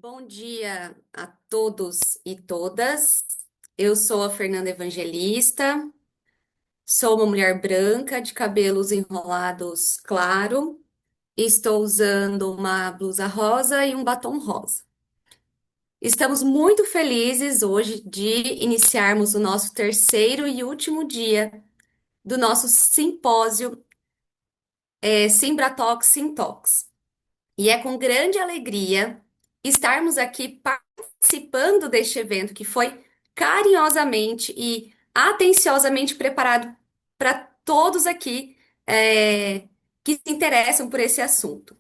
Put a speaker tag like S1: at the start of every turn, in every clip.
S1: Bom dia a todos e todas. Eu sou a Fernanda Evangelista, sou uma mulher branca de cabelos enrolados claro. Estou usando uma blusa rosa e um batom rosa. Estamos muito felizes hoje de iniciarmos o nosso terceiro e último dia do nosso simpósio Simbratox Sintox. E é com grande alegria estarmos aqui participando deste evento que foi carinhosamente e atenciosamente preparado para todos aqui que se interessam por esse assunto.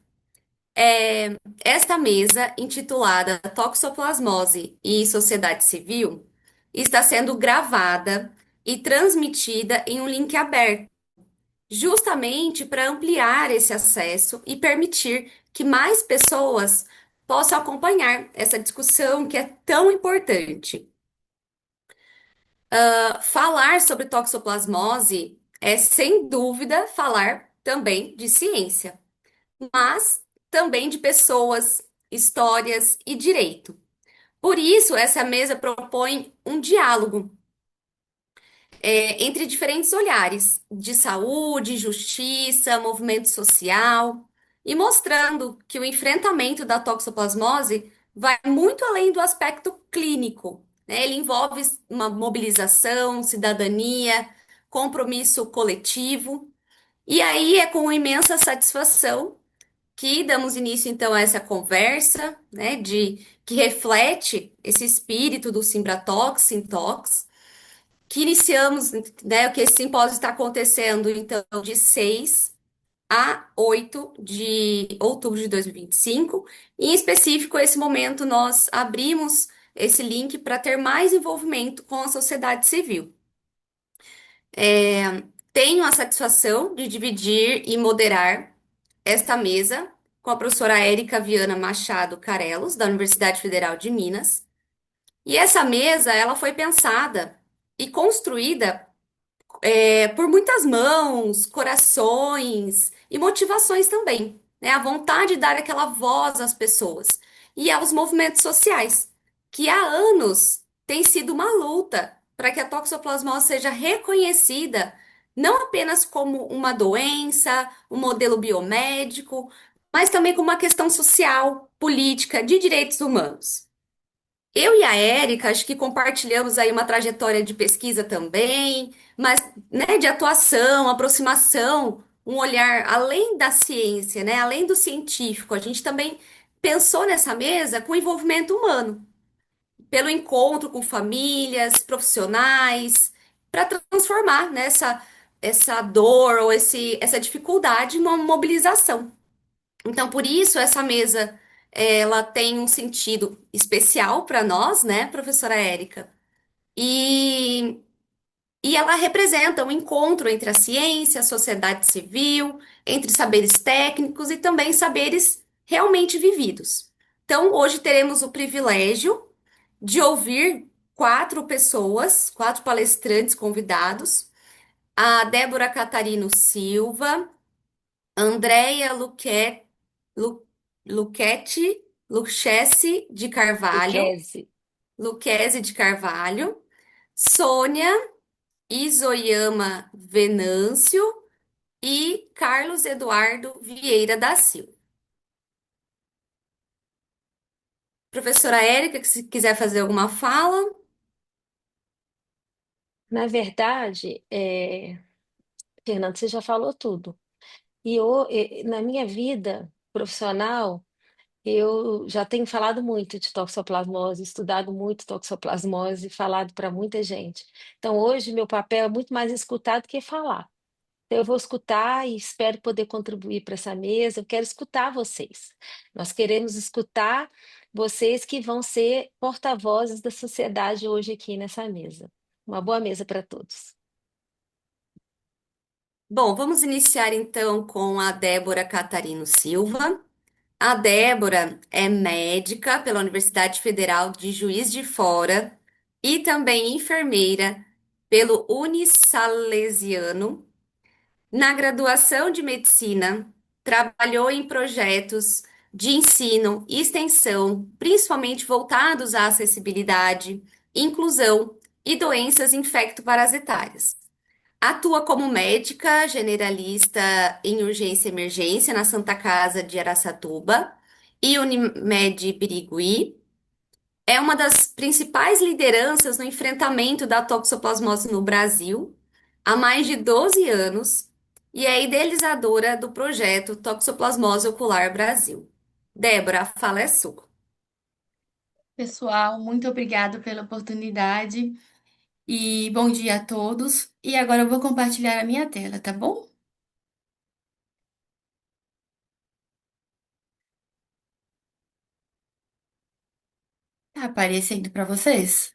S1: Esta mesa, intitulada Toxoplasmose e Sociedade Civil, está sendo gravada e transmitida em um link aberto justamente para ampliar esse acesso e permitir que mais pessoas possam acompanhar essa discussão que é tão importante. Falar sobre toxoplasmose é, sem dúvida, falar também de ciência, mas também de pessoas, histórias e direito. Por isso, essa mesa propõe um diálogo entre diferentes olhares de saúde, justiça, movimento social, e mostrando que o enfrentamento da toxoplasmose vai muito além do aspecto clínico, né? Ele envolve uma mobilização, cidadania, compromisso coletivo. E aí é com imensa satisfação que damos início então a essa conversa, né, que reflete esse espírito do Simbratox, Sintox, que iniciamos, né, que esse simpósio está acontecendo, então, de 6 a 8 de outubro de 2025. Em específico, esse momento nós abrimos esse link para ter mais envolvimento com a sociedade civil. Tenho a satisfação de dividir e moderar esta mesa com a professora Érica Viana Machado Carelos, da Universidade Federal de Minas. E essa mesa, ela foi pensada e construída por muitas mãos, corações e motivações também, né? A vontade de dar aquela voz às pessoas e aos movimentos sociais, que há anos tem sido uma luta para que a toxoplasmose seja reconhecida não apenas como uma doença, um modelo biomédico, mas também como uma questão social, política, de direitos humanos. Eu e a Érica, acho que compartilhamos aí uma trajetória de pesquisa também, mas, né, de atuação, aproximação, um olhar além da ciência, né, além do científico. A gente também pensou nessa mesa com envolvimento humano, pelo encontro com famílias, profissionais, para transformar, né, essa dor ou essa dificuldade em uma mobilização. Então, por isso, essa mesa, ela tem um sentido especial para nós, né, professora Érica? E, e ela representa um encontro entre a ciência, a sociedade civil, entre saberes técnicos e também saberes realmente vividos. Então, hoje teremos o privilégio de ouvir quatro pessoas, quatro palestrantes convidados: a Débora Catarino Silva, Andréia Lu- Luchetti, Lucchesi de Carvalho,
S2: Luquezzi.
S1: Lucchesi de Carvalho, Sônia Isoyama Venâncio e Carlos Eduardo Vieira da Silva. Professora Érica, que se quiser fazer alguma fala.
S2: Na verdade, Fernando, você já falou tudo. Na minha vida profissional, eu já tenho falado muito de toxoplasmose, estudado muito toxoplasmose, falado para muita gente. Então, hoje, meu papel é muito mais escutar do que falar. Então, eu vou escutar e espero poder contribuir para essa mesa. Eu quero escutar vocês. Nós queremos escutar vocês que vão ser porta-vozes da sociedade hoje aqui nessa mesa. Uma boa mesa para todos.
S1: Bom, vamos iniciar então com a Débora Catarino Silva. A Débora é médica pela Universidade Federal de Juiz de Fora e também enfermeira pelo Unisalesiano. Na graduação de medicina, trabalhou em projetos de ensino e extensão, principalmente voltados à acessibilidade, inclusão e doenças infecto-parasitárias. Atua como médica generalista em urgência e emergência na Santa Casa de Araçatuba e Unimed Birigui. É uma das principais lideranças no enfrentamento da toxoplasmose no Brasil há mais de 12 anos e é idealizadora do projeto Toxoplasmose Ocular Brasil. Débora, a fala é sua.
S3: Pessoal, muito obrigada pela oportunidade e bom dia a todos. E agora eu vou compartilhar a minha tela, tá bom? Tá aparecendo para vocês?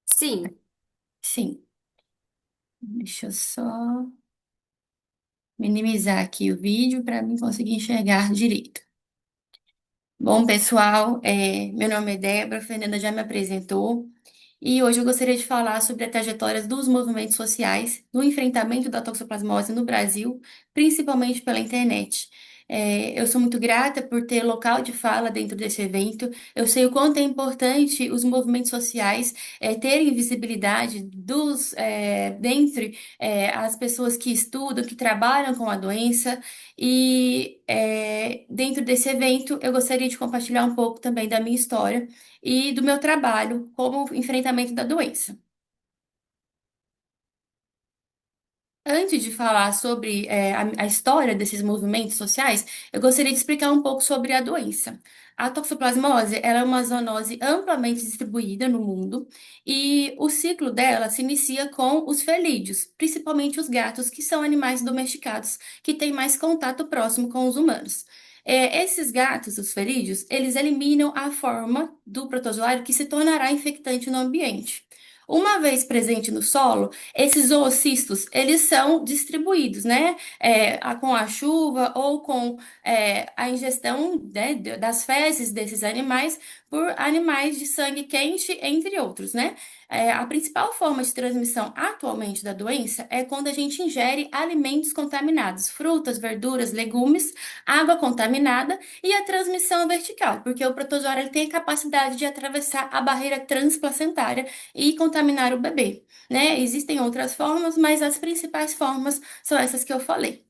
S1: Sim,
S3: Sim. Deixa eu só minimizar aqui o vídeo para mim conseguir enxergar direito. Bom, pessoal, meu nome é Débora, a Fernanda já me apresentou. E hoje eu gostaria de falar sobre a trajetória dos movimentos sociais no enfrentamento da toxoplasmose no Brasil, principalmente pela internet. Eu sou muito grata por ter local de fala dentro desse evento. Eu sei o quanto é importante os movimentos sociais terem visibilidade dentre as pessoas que estudam, que trabalham com a doença. E dentro desse evento, eu gostaria de compartilhar um pouco também da minha história e do meu trabalho como enfrentamento da doença. Antes de falar sobre a história desses movimentos sociais, eu gostaria de explicar um pouco sobre a doença. A toxoplasmose, ela é uma zoonose amplamente distribuída no mundo e o ciclo dela se inicia com os felídeos, principalmente os gatos, que são animais domesticados que têm mais contato próximo com os humanos. Esses gatos, os felídeos, eles eliminam a forma do protozoário que se tornará infectante no ambiente. Uma vez presente no solo, esses oocistos, eles são distribuídos, né? Com a chuva ou com a ingestão, né, das fezes desses animais por animais de sangue quente, entre outros, né? A principal forma de transmissão atualmente da doença é quando a gente ingere alimentos contaminados, frutas, verduras, legumes, água contaminada e a transmissão vertical, porque o protozoário ele tem a capacidade de atravessar a barreira transplacentária e contaminar o bebê, né? Existem outras formas, mas as principais formas são essas que eu falei.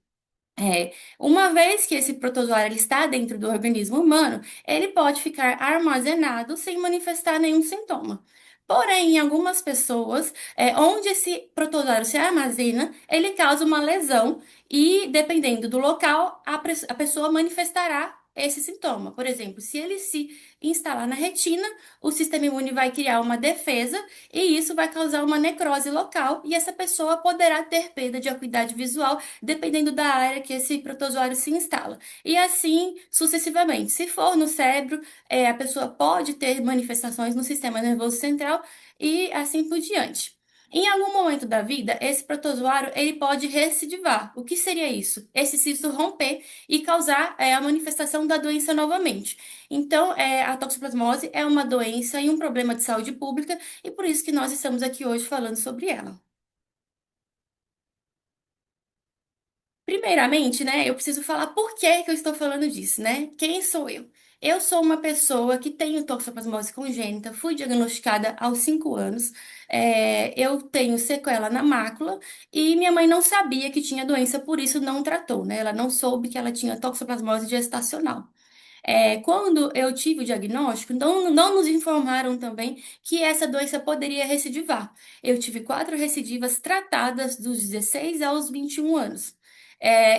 S3: Uma vez que esse protozoário ele está dentro do organismo humano, ele pode ficar armazenado sem manifestar nenhum sintoma. Porém, em algumas pessoas, onde esse protozoário se armazena, ele causa uma lesão e, dependendo do local, a pessoa manifestará esse sintoma. Por exemplo, se ele se instalar na retina, o sistema imune vai criar uma defesa e isso vai causar uma necrose local e essa pessoa poderá ter perda de acuidade visual dependendo da área que esse protozoário se instala. E assim sucessivamente. Se for no cérebro, a pessoa pode ter manifestações no sistema nervoso central e assim por diante. Em algum momento da vida, esse protozoário ele pode recidivar. O que seria isso? Esse cisto romper e causar a manifestação da doença novamente. Então, a toxoplasmose é uma doença e um problema de saúde pública, e por isso que nós estamos aqui hoje falando sobre ela. Primeiramente, né, eu preciso falar por que que eu estou falando disso, né? Quem sou eu? Eu sou uma pessoa que tem toxoplasmose congênita, fui diagnosticada aos 5 anos, eu tenho sequela na mácula e minha mãe não sabia que tinha doença, por isso não tratou, né? Ela não soube que ela tinha toxoplasmose gestacional. Quando eu tive o diagnóstico, não nos informaram também que essa doença poderia recidivar. Eu tive 4 recidivas tratadas dos 16 aos 21 anos.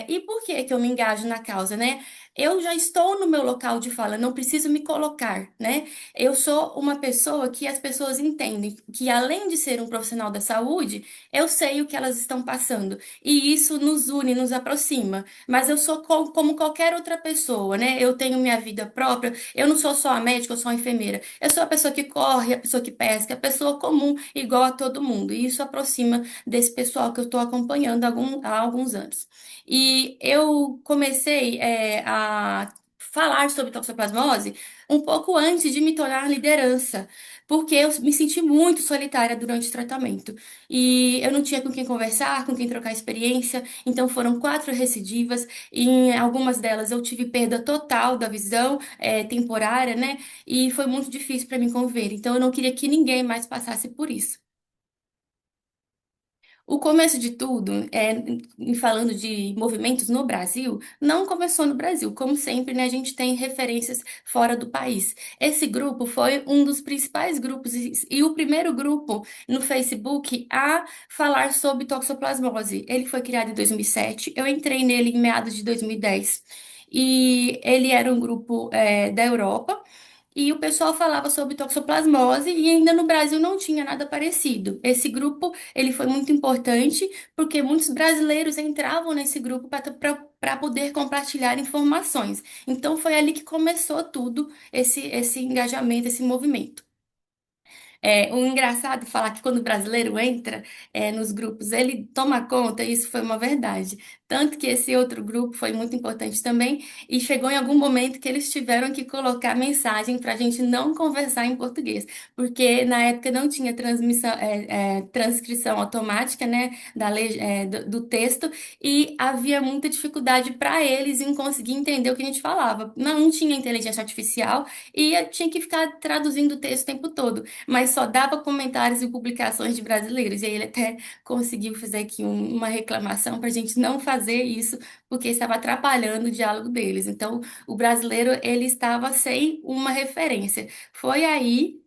S3: E por que que eu me engajo na causa, né? Eu já estou no meu local de fala, não preciso me colocar, né? Eu sou uma pessoa que as pessoas entendem que, além de ser um profissional da saúde, eu sei o que elas estão passando. E isso nos une, nos aproxima. Mas eu sou como qualquer outra pessoa, né? Eu tenho minha vida própria. Eu não sou só a médica, eu sou a enfermeira. Eu sou a pessoa que corre, a pessoa que pesca, a pessoa comum, igual a todo mundo. E isso aproxima desse pessoal que eu estou acompanhando há alguns anos. E eu comecei a falar sobre toxoplasmose um pouco antes de me tornar liderança, porque eu me senti muito solitária durante o tratamento. E eu não tinha com quem conversar, com quem trocar experiência, então foram 4 recidivas, e em algumas delas eu tive perda total da visão, temporária, né? E foi muito difícil para mim conviver. Então eu não queria que ninguém mais passasse por isso. O começo de tudo, em falando de movimentos no Brasil, não começou no Brasil. Como sempre, né, a gente tem referências fora do país. Esse grupo foi um dos principais grupos e o primeiro grupo no Facebook a falar sobre toxoplasmose. Ele foi criado em 2007. Eu entrei nele em meados de 2010. E ele era um grupo, da Europa. E o pessoal falava sobre toxoplasmose e ainda no Brasil não tinha nada parecido. Esse grupo, ele foi muito importante porque muitos brasileiros entravam nesse grupo para poder compartilhar informações. Então foi ali que começou tudo esse engajamento, esse movimento. O engraçado é falar que quando o brasileiro entra, nos grupos, ele toma conta, isso foi uma verdade. Tanto que esse outro grupo foi muito importante também, e chegou em algum momento que eles tiveram que colocar mensagem para a gente não conversar em português, porque na época não tinha transcrição automática, né, do texto, e havia muita dificuldade para eles em conseguir entender o que a gente falava. Não tinha inteligência artificial e eu tinha que ficar traduzindo o texto o tempo todo, mas só dava comentários e publicações de brasileiros. E aí ele até conseguiu fazer aqui uma reclamação para a gente não fazer isso, porque estava atrapalhando o diálogo deles. Então, o brasileiro ele estava sem uma referência. Foi aí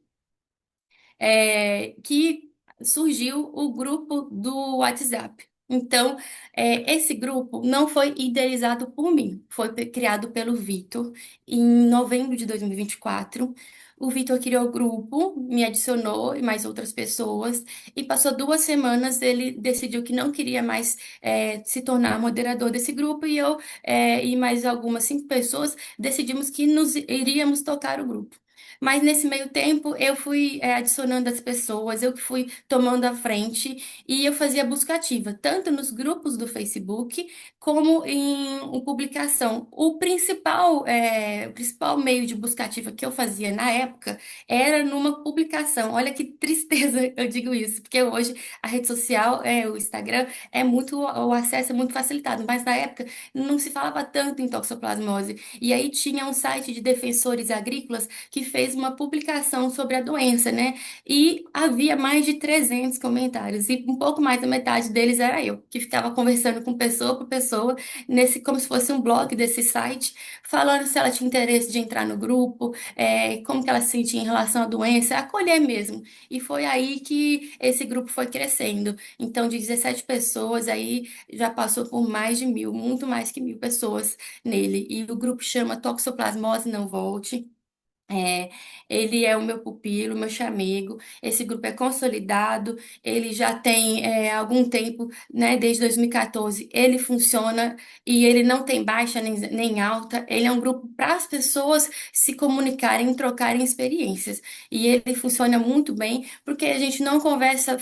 S3: que surgiu o grupo do WhatsApp. Então, esse grupo não foi idealizado por mim, foi criado pelo Vitor em novembro de 2024. O Vitor criou o grupo, me adicionou e mais outras pessoas, e passou 2 semanas, ele decidiu que não queria mais se tornar moderador desse grupo, e eu e mais algumas 5 pessoas decidimos que nos iríamos tocar o grupo. Mas nesse meio tempo eu fui adicionando as pessoas, eu que fui tomando a frente e eu fazia busca ativa, tanto nos grupos do Facebook como em publicação. O principal meio de busca ativa que eu fazia na época era numa publicação. Olha que tristeza eu digo isso, porque hoje a rede social, o Instagram, o acesso é muito facilitado, mas na época não se falava tanto em toxoplasmose. E aí tinha um site de defensores agrícolas que fez uma publicação sobre a doença, né? E havia mais de 300 comentários, e um pouco mais da metade deles era eu, que ficava conversando com pessoa por pessoa, como se fosse um blog desse site, falando se ela tinha interesse de entrar no grupo, como que ela se sentia em relação à doença, acolher mesmo. E foi aí que esse grupo foi crescendo. Então, de 17 pessoas, aí já passou por mais de 1.000, muito mais que 1.000 pessoas nele. E o grupo chama Toxoplasmose Não Volte. É, ele é o meu pupilo, meu chamego. Esse grupo é consolidado, ele já tem algum tempo, né? Desde 2014, ele funciona e ele não tem baixa nem alta. Ele é um grupo para as pessoas se comunicarem, trocarem experiências. E ele funciona muito bem porque a gente não conversa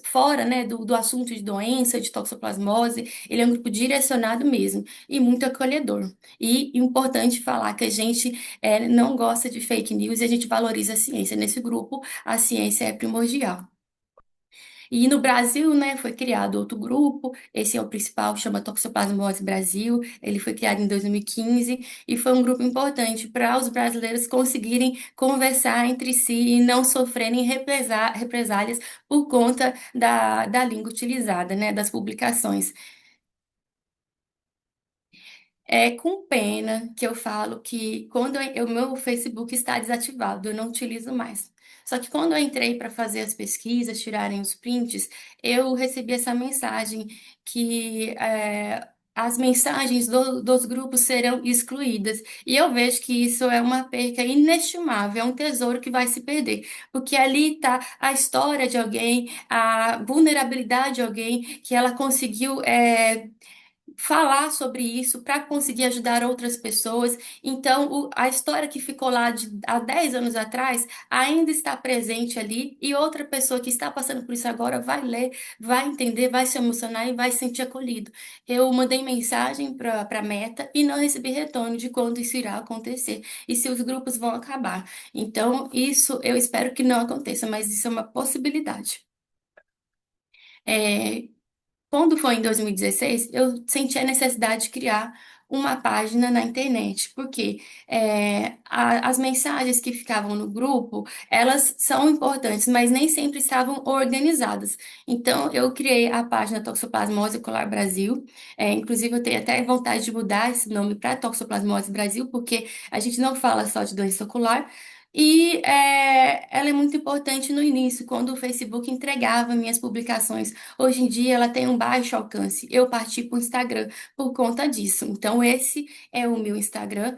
S3: fora, né, do assunto de doença, de toxoplasmose. Ele é um grupo direcionado mesmo e muito acolhedor. E importante falar que a gente não gosta de fake news e a gente valoriza a ciência. Nesse grupo, a ciência é primordial. E no Brasil, né, foi criado outro grupo, esse é o principal, chama Toxoplasmose Brasil, ele foi criado em 2015 e foi um grupo importante para os brasileiros conseguirem conversar entre si e não sofrerem represálias por conta da língua utilizada, né, das publicações. É com pena que eu falo que quando o meu Facebook está desativado, eu não utilizo mais. Só que quando eu entrei para fazer as pesquisas, tirarem os prints, eu recebi essa mensagem que as mensagens dos grupos serão excluídas. E eu vejo que isso é uma perca inestimável, é um tesouro que vai se perder. Porque ali está a história de alguém, a vulnerabilidade de alguém que ela conseguiu. falar sobre isso para conseguir ajudar outras pessoas. Então, a história que ficou lá há 10 anos atrás ainda está presente ali, e outra pessoa que está passando por isso agora vai ler, vai entender, vai se emocionar e vai se sentir acolhido. Eu mandei mensagem para a Meta e não recebi retorno de quando isso irá acontecer e se os grupos vão acabar. Então, isso eu espero que não aconteça, mas isso é uma possibilidade. É, Quando foi em 2016, eu senti a necessidade de criar uma página na internet, porque as mensagens que ficavam no grupo, elas são importantes, mas nem sempre estavam organizadas. Então, eu criei a página Toxoplasmose Ocular Brasil. Inclusive, eu tenho até vontade de mudar esse nome para Toxoplasmose Brasil, porque a gente não fala só de doença ocular. E ela é muito importante no início, quando o Facebook entregava minhas publicações. Hoje em dia ela tem um baixo alcance. Eu parti para o Instagram por conta disso. Então, esse é o meu Instagram.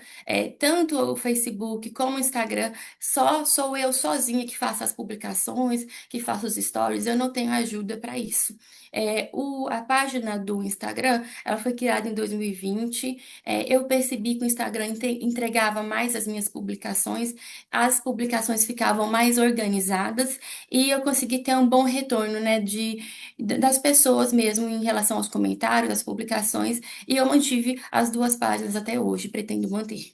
S3: Tanto o Facebook como o Instagram, só sou eu sozinha que faço as publicações, que faço os stories. Eu não tenho ajuda para isso. A página do Instagram, ela foi criada em 2020. Eu percebi que o Instagram entregava mais as minhas publicações, as publicações ficavam mais organizadas e eu consegui ter um bom retorno, né, das pessoas mesmo em relação aos comentários, às publicações, e eu mantive as duas páginas até hoje, pretendo manter.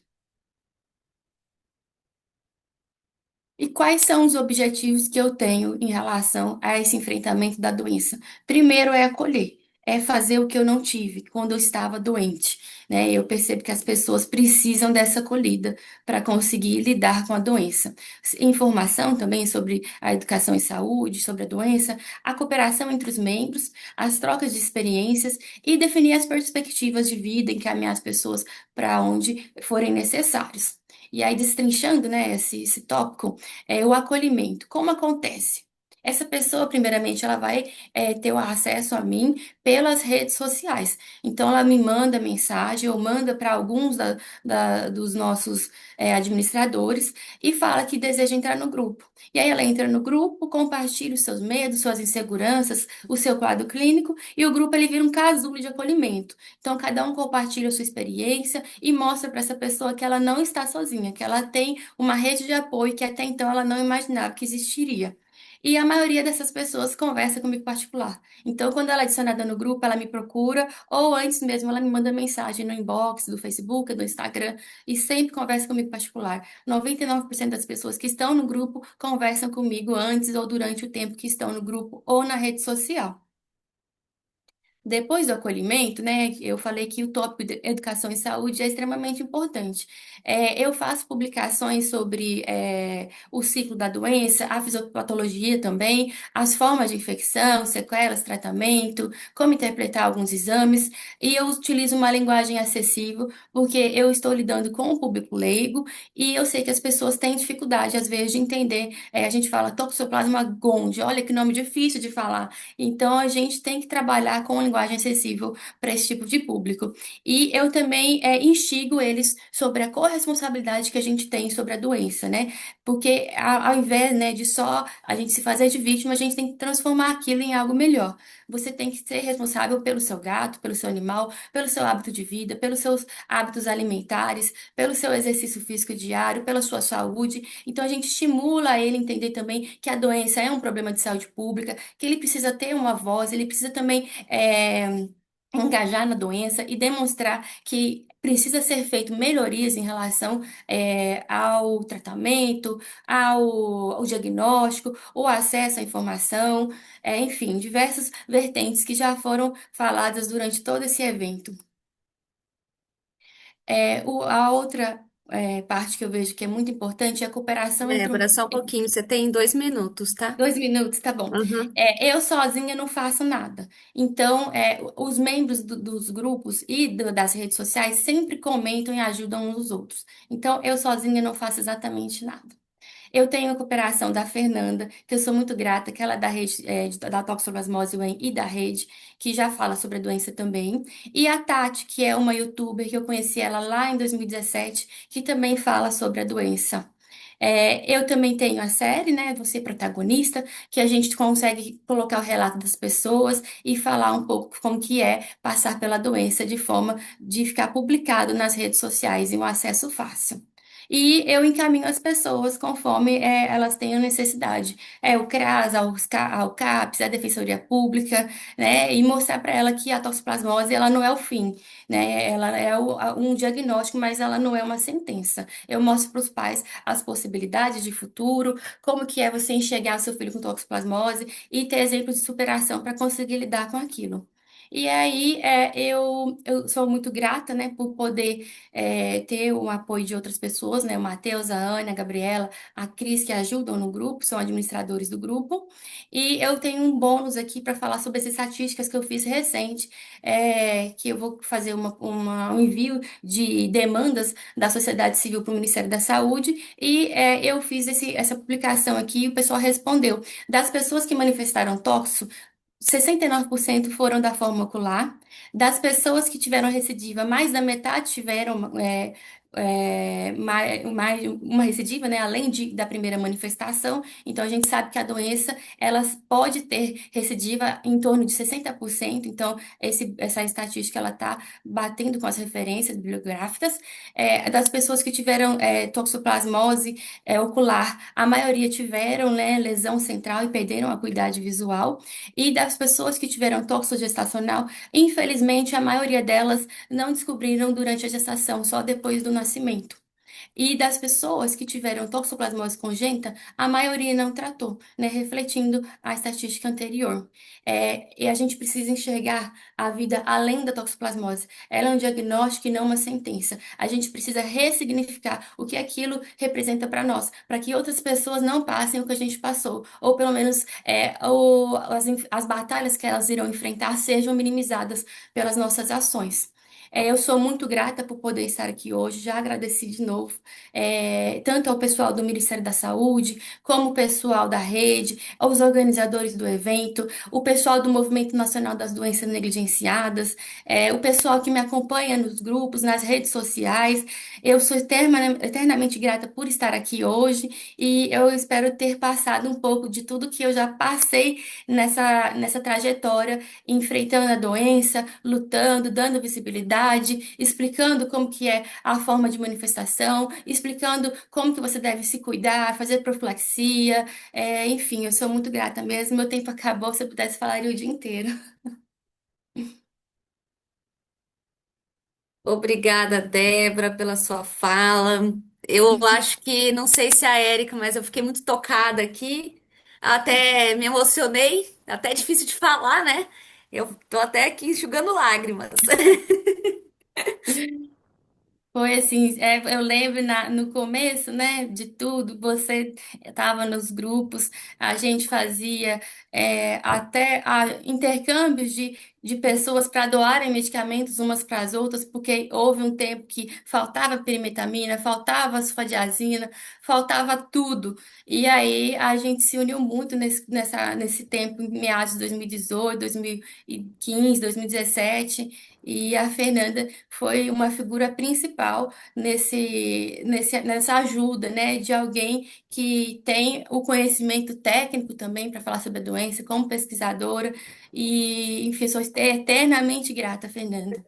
S3: E quais são os objetivos que eu tenho em relação a esse enfrentamento da doença? Primeiro é acolher, é fazer o que eu não tive quando eu estava doente, né? Eu percebo que as pessoas precisam dessa acolhida para conseguir lidar com a doença. Informação também sobre a educação e saúde, sobre a doença, a cooperação entre os membros, as trocas de experiências e definir as perspectivas de vida, encaminhar as pessoas para onde forem necessários. E aí, destrinchando, né, esse tópico, o acolhimento. Como acontece? Essa pessoa, primeiramente, ela vai ter o acesso a mim pelas redes sociais. Então, ela me manda mensagem ou manda para alguns dos nossos administradores e fala que deseja entrar no grupo. E aí, ela entra no grupo, compartilha os seus medos, suas inseguranças, o seu quadro clínico, e o grupo ele vira um casulo de acolhimento. Então, cada um compartilha a sua experiência e mostra para essa pessoa que ela não está sozinha, que ela tem uma rede de apoio que até então ela não imaginava que existiria. E a maioria dessas pessoas conversa comigo particular. Então, quando ela é adicionada no grupo, ela me procura, ou antes mesmo ela me manda mensagem no inbox do Facebook, do Instagram, e sempre conversa comigo particular. 99% das pessoas que estão no grupo conversam comigo antes ou durante o tempo que estão no grupo ou na rede social. Depois do acolhimento, né, eu falei que o tópico de educação e saúde é extremamente importante. Eu faço publicações sobre o ciclo da doença, a fisiopatologia também, as formas de infecção, sequelas, tratamento, como interpretar alguns exames, e eu utilizo uma linguagem acessível, porque eu estou lidando com o público leigo, e eu sei que as pessoas têm dificuldade, às vezes, de entender. A gente fala Toxoplasma gondii, olha que nome difícil de falar. Então, a gente tem que trabalhar com linguagem acessível para esse tipo de público. E eu também instigo eles sobre a corresponsabilidade que a gente tem sobre a doença, né? Porque ao invés, né, de só a gente se fazer de vítima, a gente tem que transformar aquilo em algo melhor. Você tem que ser responsável pelo seu gato, pelo seu animal, pelo seu hábito de vida, pelos seus hábitos alimentares, pelo seu exercício físico diário, pela sua saúde. Então, a gente estimula ele a entender também que a doença é um problema de saúde pública, que ele precisa ter uma voz, ele precisa também engajar na doença e demonstrar que precisa ser feito melhorias em relação ao tratamento, ao diagnóstico, o acesso à informação, enfim, diversas vertentes que já foram faladas durante todo esse evento. A outra parte que eu vejo que é muito importante é a cooperação entre
S1: Débora,
S3: o
S1: só um pouquinho, você tem 2 minutos, tá?
S3: 2 minutos, tá bom.
S1: Uhum.
S3: Eu sozinha não faço nada. Então, os membros dos grupos e das redes sociais sempre comentam e ajudam uns os outros. Então, eu sozinha não faço exatamente nada. Eu tenho a cooperação da Fernanda, que eu sou muito grata, que ela é da rede, da Toxoplasmose One e da rede, que já fala sobre a doença também. E a Tati, que é uma youtuber que eu conheci ela lá em 2017, que também fala sobre a doença. Eu também tenho a série, né? Você protagonista, que a gente consegue colocar o relato das pessoas e falar um pouco como que é passar pela doença de forma de ficar publicado nas redes sociais e um acesso fácil. E eu encaminho as pessoas conforme elas tenham necessidade. O CRAS, ao CAPS, a Defensoria Pública, né? E mostrar para ela que a toxoplasmose ela não é o fim, né? Ela é um diagnóstico, mas ela não é uma sentença. Eu mostro para os pais as possibilidades de futuro, como que é você enxergar seu filho com toxoplasmose e ter exemplos de superação para conseguir lidar com aquilo. E aí, eu sou muito grata, né, por poder ter o apoio de outras pessoas, né, o Matheus, a Ana, a Gabriela, a Cris, que ajudam no grupo, são administradores do grupo. E eu tenho um bônus aqui para falar sobre as estatísticas que eu fiz recente, que eu vou fazer um envio de demandas da sociedade civil para o Ministério da Saúde, e eu fiz essa publicação aqui e o pessoal respondeu. Das pessoas que manifestaram tóxico, 69% foram da forma ocular. Das pessoas que tiveram recidiva, mais da metade tiveram uma recidiva, né, além da primeira manifestação. Então, a gente sabe que a doença ela pode ter recidiva em torno de 60%. Então, essa estatística ela está batendo com as referências bibliográficas. Das pessoas que tiveram toxoplasmose ocular, a maioria tiveram, né, lesão central e perderam a acuidade visual. E das pessoas que tiveram toxo gestacional, infelizmente, a maioria delas não descobriram durante a gestação, só depois do nascimento. E das pessoas que tiveram toxoplasmose congênita, a maioria não tratou, né, refletindo a estatística anterior. E a gente precisa enxergar a vida além da toxoplasmose. Ela é um diagnóstico e não uma sentença. A gente precisa ressignificar o que aquilo representa para nós, para que outras pessoas não passem o que a gente passou, ou pelo menos as batalhas que elas irão enfrentar sejam minimizadas pelas nossas ações. Eu sou muito grata por poder estar aqui hoje, já agradeci de novo, tanto ao pessoal do Ministério da Saúde, como o pessoal da rede, aos organizadores do evento, o pessoal do Movimento Nacional das Doenças Negligenciadas, o pessoal que me acompanha nos grupos, nas redes sociais. Eu sou eternamente grata por estar aqui hoje e eu espero ter passado um pouco de tudo que eu já passei nessa trajetória enfrentando a doença, lutando, dando visibilidade, explicando como que é a forma de manifestação, explicando como que você deve se cuidar, fazer profilaxia, enfim, eu sou muito grata mesmo. Meu tempo acabou, se eu pudesse falar o dia inteiro.
S1: Obrigada, Débora, pela sua fala. Eu acho que, não sei se é a Érica, mas eu fiquei muito tocada aqui. Até me emocionei, até é difícil de falar, né? Eu tô até aqui enxugando lágrimas.
S3: Foi assim, eu lembro no começo, né, de tudo, você estava nos grupos, a gente fazia até intercâmbios de pessoas para doarem medicamentos umas para as outras, porque houve um tempo que faltava perimetamina, faltava sulfadiazina, faltava tudo. E aí a gente se uniu muito nesse tempo, em meados de 2018, 2015, 2017, e a Fernanda foi uma figura principal nessa ajuda, né, de alguém que tem o conhecimento técnico também para falar sobre a doença, como pesquisadora, e, enfim, sou eternamente grata, Fernanda.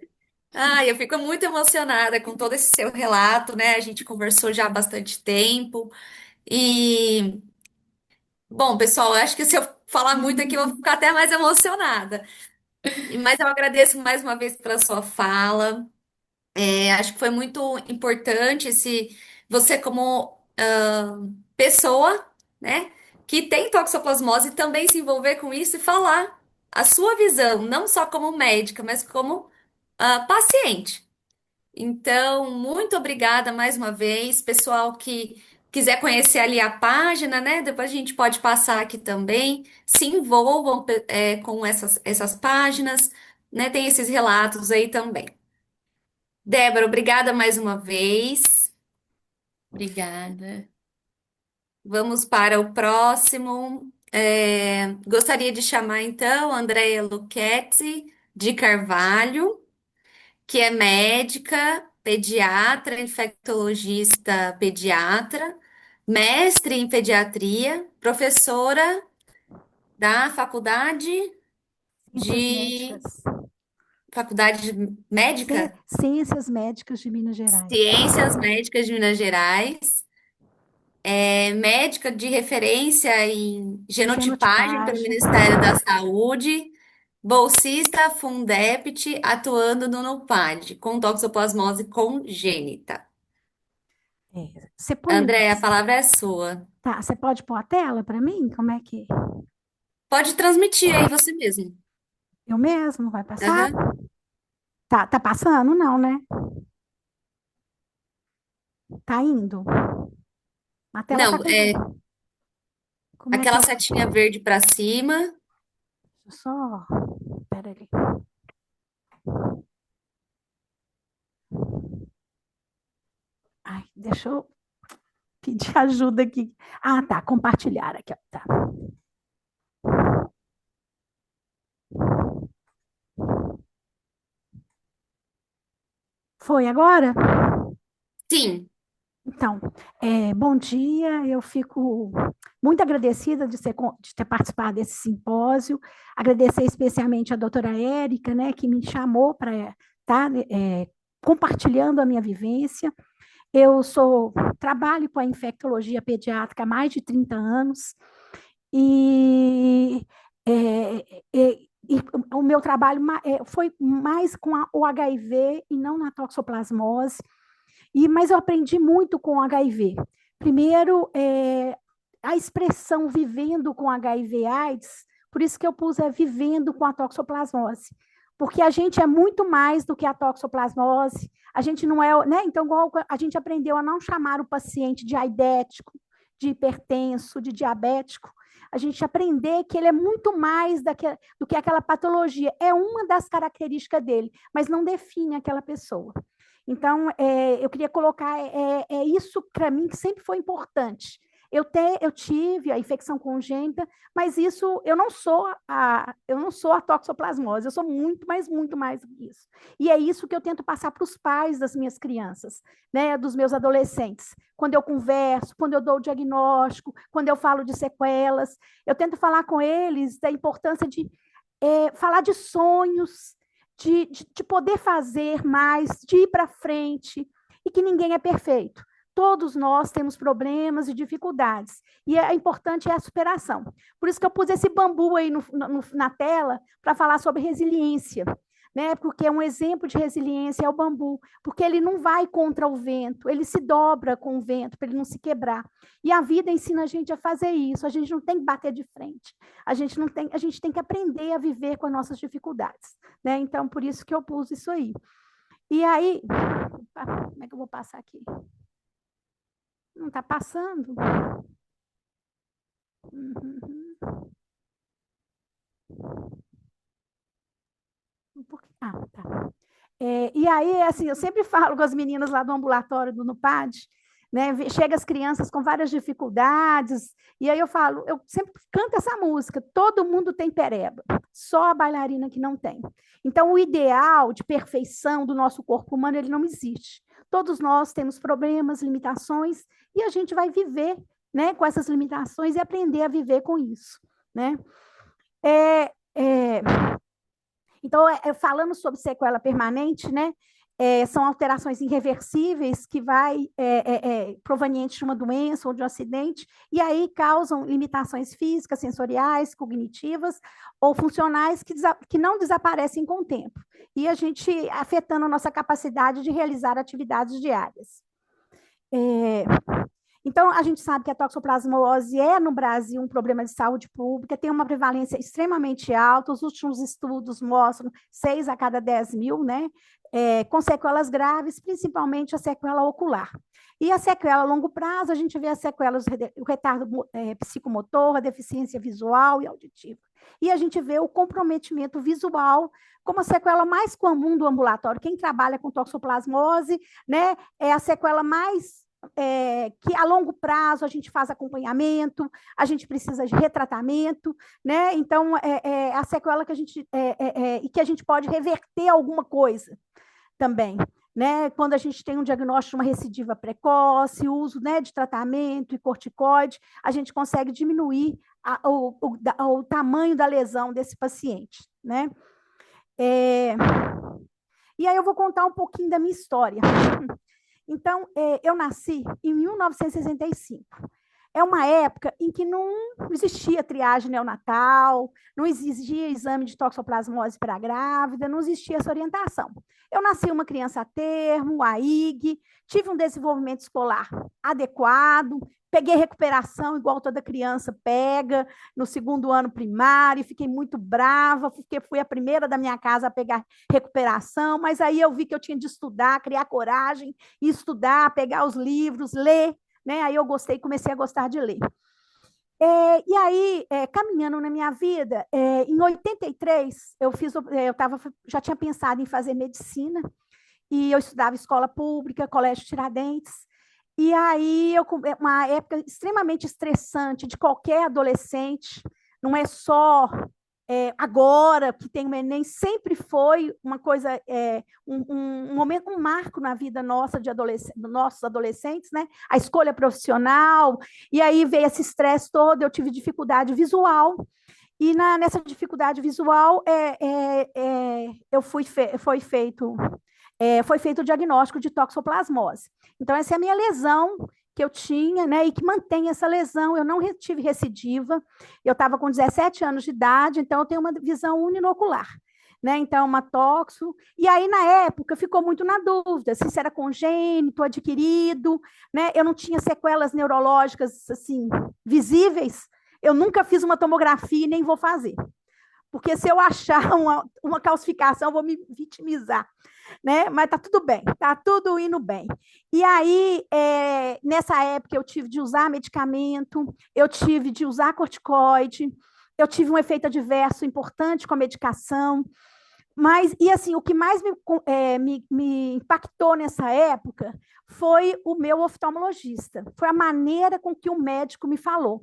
S1: Ai, eu fico muito emocionada com todo esse seu relato, né? A gente conversou já há bastante tempo. E, bom, pessoal, eu acho que se eu falar muito aqui, eu vou ficar até mais emocionada. Mas eu agradeço mais uma vez pela sua fala. Acho que foi muito importante você como pessoa, né, que tem toxoplasmose também se envolver com isso e falar a sua visão, não só como médica, mas como paciente. Então, muito obrigada mais uma vez, pessoal que quiser conhecer ali a página, né? Depois a gente pode passar aqui também. Se envolvam com essas páginas, né? Tem esses relatos aí também. Débora, obrigada mais uma vez.
S3: Obrigada.
S1: Vamos para o próximo. Gostaria de chamar então a Andrea Luchetti de Carvalho, que é médica, pediatra, infectologista pediatra, mestre em pediatria, professora da
S4: Ciências médicas.
S1: de faculdade médica,
S4: Ciências médicas de Minas Gerais.
S1: Ciências Médicas de Minas Gerais, médica de referência em genotipagem pelo
S4: Genotipagem.
S1: Ministério da Saúde, bolsista Fundepte, atuando no NUPAD, com toxoplasmose congênita.
S4: Você põe,
S1: André, a palavra é sua.
S4: tá, você pode pôr a tela para mim? Como é que...
S1: Pode transmitir aí você mesmo.
S4: Eu mesmo? Vai passar?
S1: Aham.
S4: Tá passando? Não, né? Tá indo. A tela tá
S1: Não,
S4: com... Como é que
S1: aquela
S4: eu...
S1: setinha verde para cima.
S4: Só... Pera aí. Ai, deixa eu pedir ajuda aqui. Ah, tá. Compartilhar aqui, ó. Tá. Foi agora?
S1: Sim.
S4: Então, bom dia. Eu fico muito agradecida de ter participado desse simpósio. Agradecer especialmente a doutora Érica, né, que me chamou para estar compartilhando a minha vivência. Trabalho com a infectologia pediátrica há mais de 30 anos e, e o meu trabalho foi mais com o HIV e não na toxoplasmose, mas eu aprendi muito com o HIV. Primeiro, a expressão vivendo com HIV/AIDS, por isso que eu pus vivendo com a toxoplasmose, porque a gente é muito mais do que a toxoplasmose, a gente não é, né? Então, a gente aprendeu a não chamar o paciente de aidético, de hipertenso, de diabético, a gente aprender que ele é muito mais do que aquela patologia, é uma das características dele, mas não define aquela pessoa. Então, eu queria colocar isso para mim que sempre foi importante. Eu tive a infecção congênita, mas isso eu não sou a toxoplasmose, eu sou muito mais do que isso. E é isso que eu tento passar para os pais das minhas crianças, né, dos meus adolescentes. Quando eu converso, quando eu dou o diagnóstico, quando eu falo de sequelas, eu tento falar com eles da importância de falar de sonhos, de poder fazer mais, de ir para frente, e que ninguém é perfeito. Todos nós temos problemas e dificuldades, e importante é a superação. Por isso que eu pus esse bambu aí na tela para falar sobre resiliência, né? Porque um exemplo de resiliência é o bambu, porque ele não vai contra o vento, ele se dobra com o vento para ele não se quebrar. E a vida ensina a gente a fazer isso, a gente não tem que bater de frente, a gente tem que aprender a viver com as nossas dificuldades, né? Então, por isso que eu pus isso aí. E aí, como é que eu vou passar aqui? Não está passando? Tá. E aí, assim, eu sempre falo com as meninas lá do ambulatório do NUPAD, né? Chega as crianças com várias dificuldades, e aí eu sempre canto essa música, todo mundo tem pereba, só a bailarina que não tem. Então, o ideal de perfeição do nosso corpo humano, ele não existe. Todos nós temos problemas, limitações, e a gente vai viver, né, com essas limitações e aprender a viver com isso, né? Então, falando sobre sequela permanente, né? São alterações irreversíveis que vai provenientes de uma doença ou de um acidente, e aí causam limitações físicas, sensoriais, cognitivas ou funcionais que não desaparecem com o tempo, e a gente afetando a nossa capacidade de realizar atividades diárias. Então, a gente sabe que a toxoplasmose no Brasil, um problema de saúde pública, tem uma prevalência extremamente alta, os últimos estudos mostram 6 a cada 10 mil, né? Com sequelas graves, principalmente a sequela ocular. E a sequela a longo prazo, a gente vê as sequelas, o retardo psicomotor, a deficiência visual e auditiva. E a gente vê o comprometimento visual como a sequela mais comum do ambulatório. Quem trabalha com toxoplasmose, né, é a sequela mais que a longo prazo a gente faz acompanhamento, a gente precisa de retratamento, né? Então, a sequela que a gente e que a gente pode reverter alguma coisa também. né? Quando a gente tem um diagnóstico de uma recidiva precoce, o uso, né, de tratamento e corticoide, a gente consegue diminuir o tamanho da lesão desse paciente, né? E aí eu vou contar um pouquinho da minha história. Então, eu nasci em 1965. É uma época em que não existia triagem neonatal, não existia exame de toxoplasmose para grávida, não existia essa orientação. Eu nasci uma criança a termo, AIG, tive um desenvolvimento escolar adequado, peguei recuperação igual toda criança pega, no segundo ano primário, fiquei muito brava, porque fui a primeira da minha casa a pegar recuperação, mas aí eu vi que eu tinha de estudar, criar coragem, e estudar, pegar os livros, ler, né? Aí eu gostei, comecei a gostar de ler. E aí, caminhando na minha vida, em 83, já tinha pensado em fazer medicina, e eu estudava escola pública, Colégio Tiradentes, e aí, uma época extremamente estressante de qualquer adolescente, não é só agora que tem o Enem, sempre foi uma coisa, um momento, um marco na vida nossa, dos nossos adolescentes, né? A escolha profissional, e aí veio esse estresse todo, eu tive dificuldade visual, e nessa dificuldade visual foi feito o diagnóstico de toxoplasmose. Então, essa é a minha lesão que eu tinha, né, e que mantém essa lesão. Eu não tive recidiva, eu estava com 17 anos de idade, então eu tenho uma visão uninocular, né? Então, uma toxo. E aí, na época, ficou muito na dúvida se isso era congênito, adquirido, né? Eu não tinha sequelas neurológicas, assim, visíveis. Eu nunca fiz uma tomografia e nem vou fazer. Porque se eu achar uma calcificação, eu vou me vitimizar, né? Mas tá tudo bem, tá tudo indo bem. E aí, nessa época, eu tive de usar medicamento, eu tive de usar corticoide, eu tive um efeito adverso importante com a medicação, mas, e assim, o que mais me impactou nessa época foi o meu oftalmologista, foi a maneira com que o médico me falou.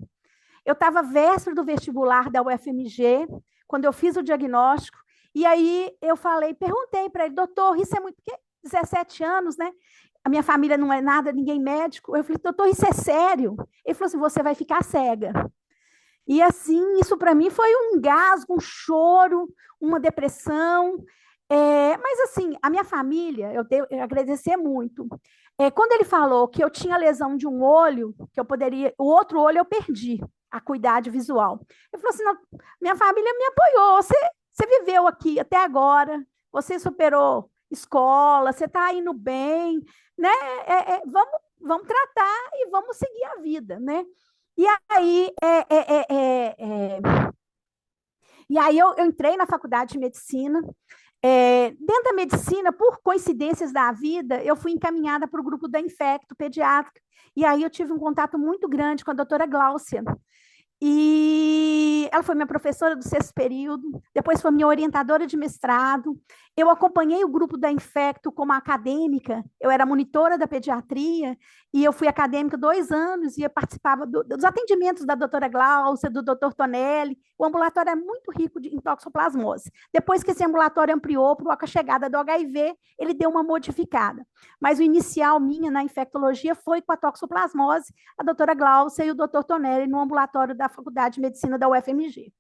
S4: Eu estava véspera do vestibular da UFMG, quando eu fiz o diagnóstico, e aí eu perguntei para ele, doutor, isso é muito, porque 17 anos, né? A minha família não é nada, ninguém médico. Eu falei, doutor, isso é sério? Ele falou assim, você vai ficar cega. E assim, isso para mim foi um engasgo, um choro, uma depressão. Mas assim, a minha família, eu devo agradecer muito. Quando ele falou que eu tinha lesão de um olho, que eu poderia, o outro olho eu perdi, a acuidade visual. Ele falou assim, não, minha família me apoiou, você viveu aqui até agora, você superou escola, você está indo bem, né? Vamos tratar e vamos seguir a vida, né? E aí, eu entrei na faculdade de medicina. Dentro da medicina, por coincidências da vida, eu fui encaminhada para o grupo da Infecto Pediátrica. E aí eu tive um contato muito grande com a doutora Gláucia. E ela foi minha professora do 6º período, depois foi minha orientadora de mestrado. Eu acompanhei o grupo da Infecto como acadêmica, eu era monitora da pediatria, e eu fui acadêmica 2 anos, e eu participava dos atendimentos da doutora Gláucia, do doutor Tonelli. O ambulatório é muito rico em toxoplasmose. Depois que esse ambulatório ampliou com a chegada do HIV, ele deu uma modificada. Mas o inicial minha na infectologia foi com a toxoplasmose, a doutora Gláucia e o doutor Tonelli no ambulatório da Faculdade de Medicina da UFMG.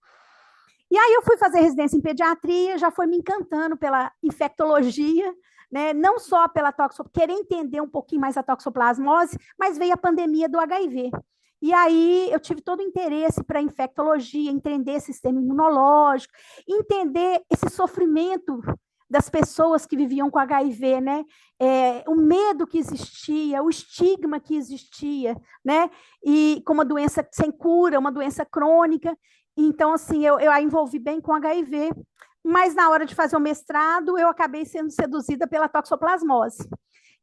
S4: E aí eu fui fazer residência em pediatria, já foi me encantando pela infectologia, né? Não só pela querer entender um pouquinho mais a toxoplasmose, mas veio a pandemia do HIV. E aí eu tive todo o interesse para a infectologia, entender sistema imunológico, entender esse sofrimento das pessoas que viviam com HIV, né? O medo que existia, o estigma que existia, né? E com uma doença sem cura, uma doença crônica. Então, assim, eu a envolvi bem com HIV, mas na hora de fazer o mestrado, eu acabei sendo seduzida pela toxoplasmose.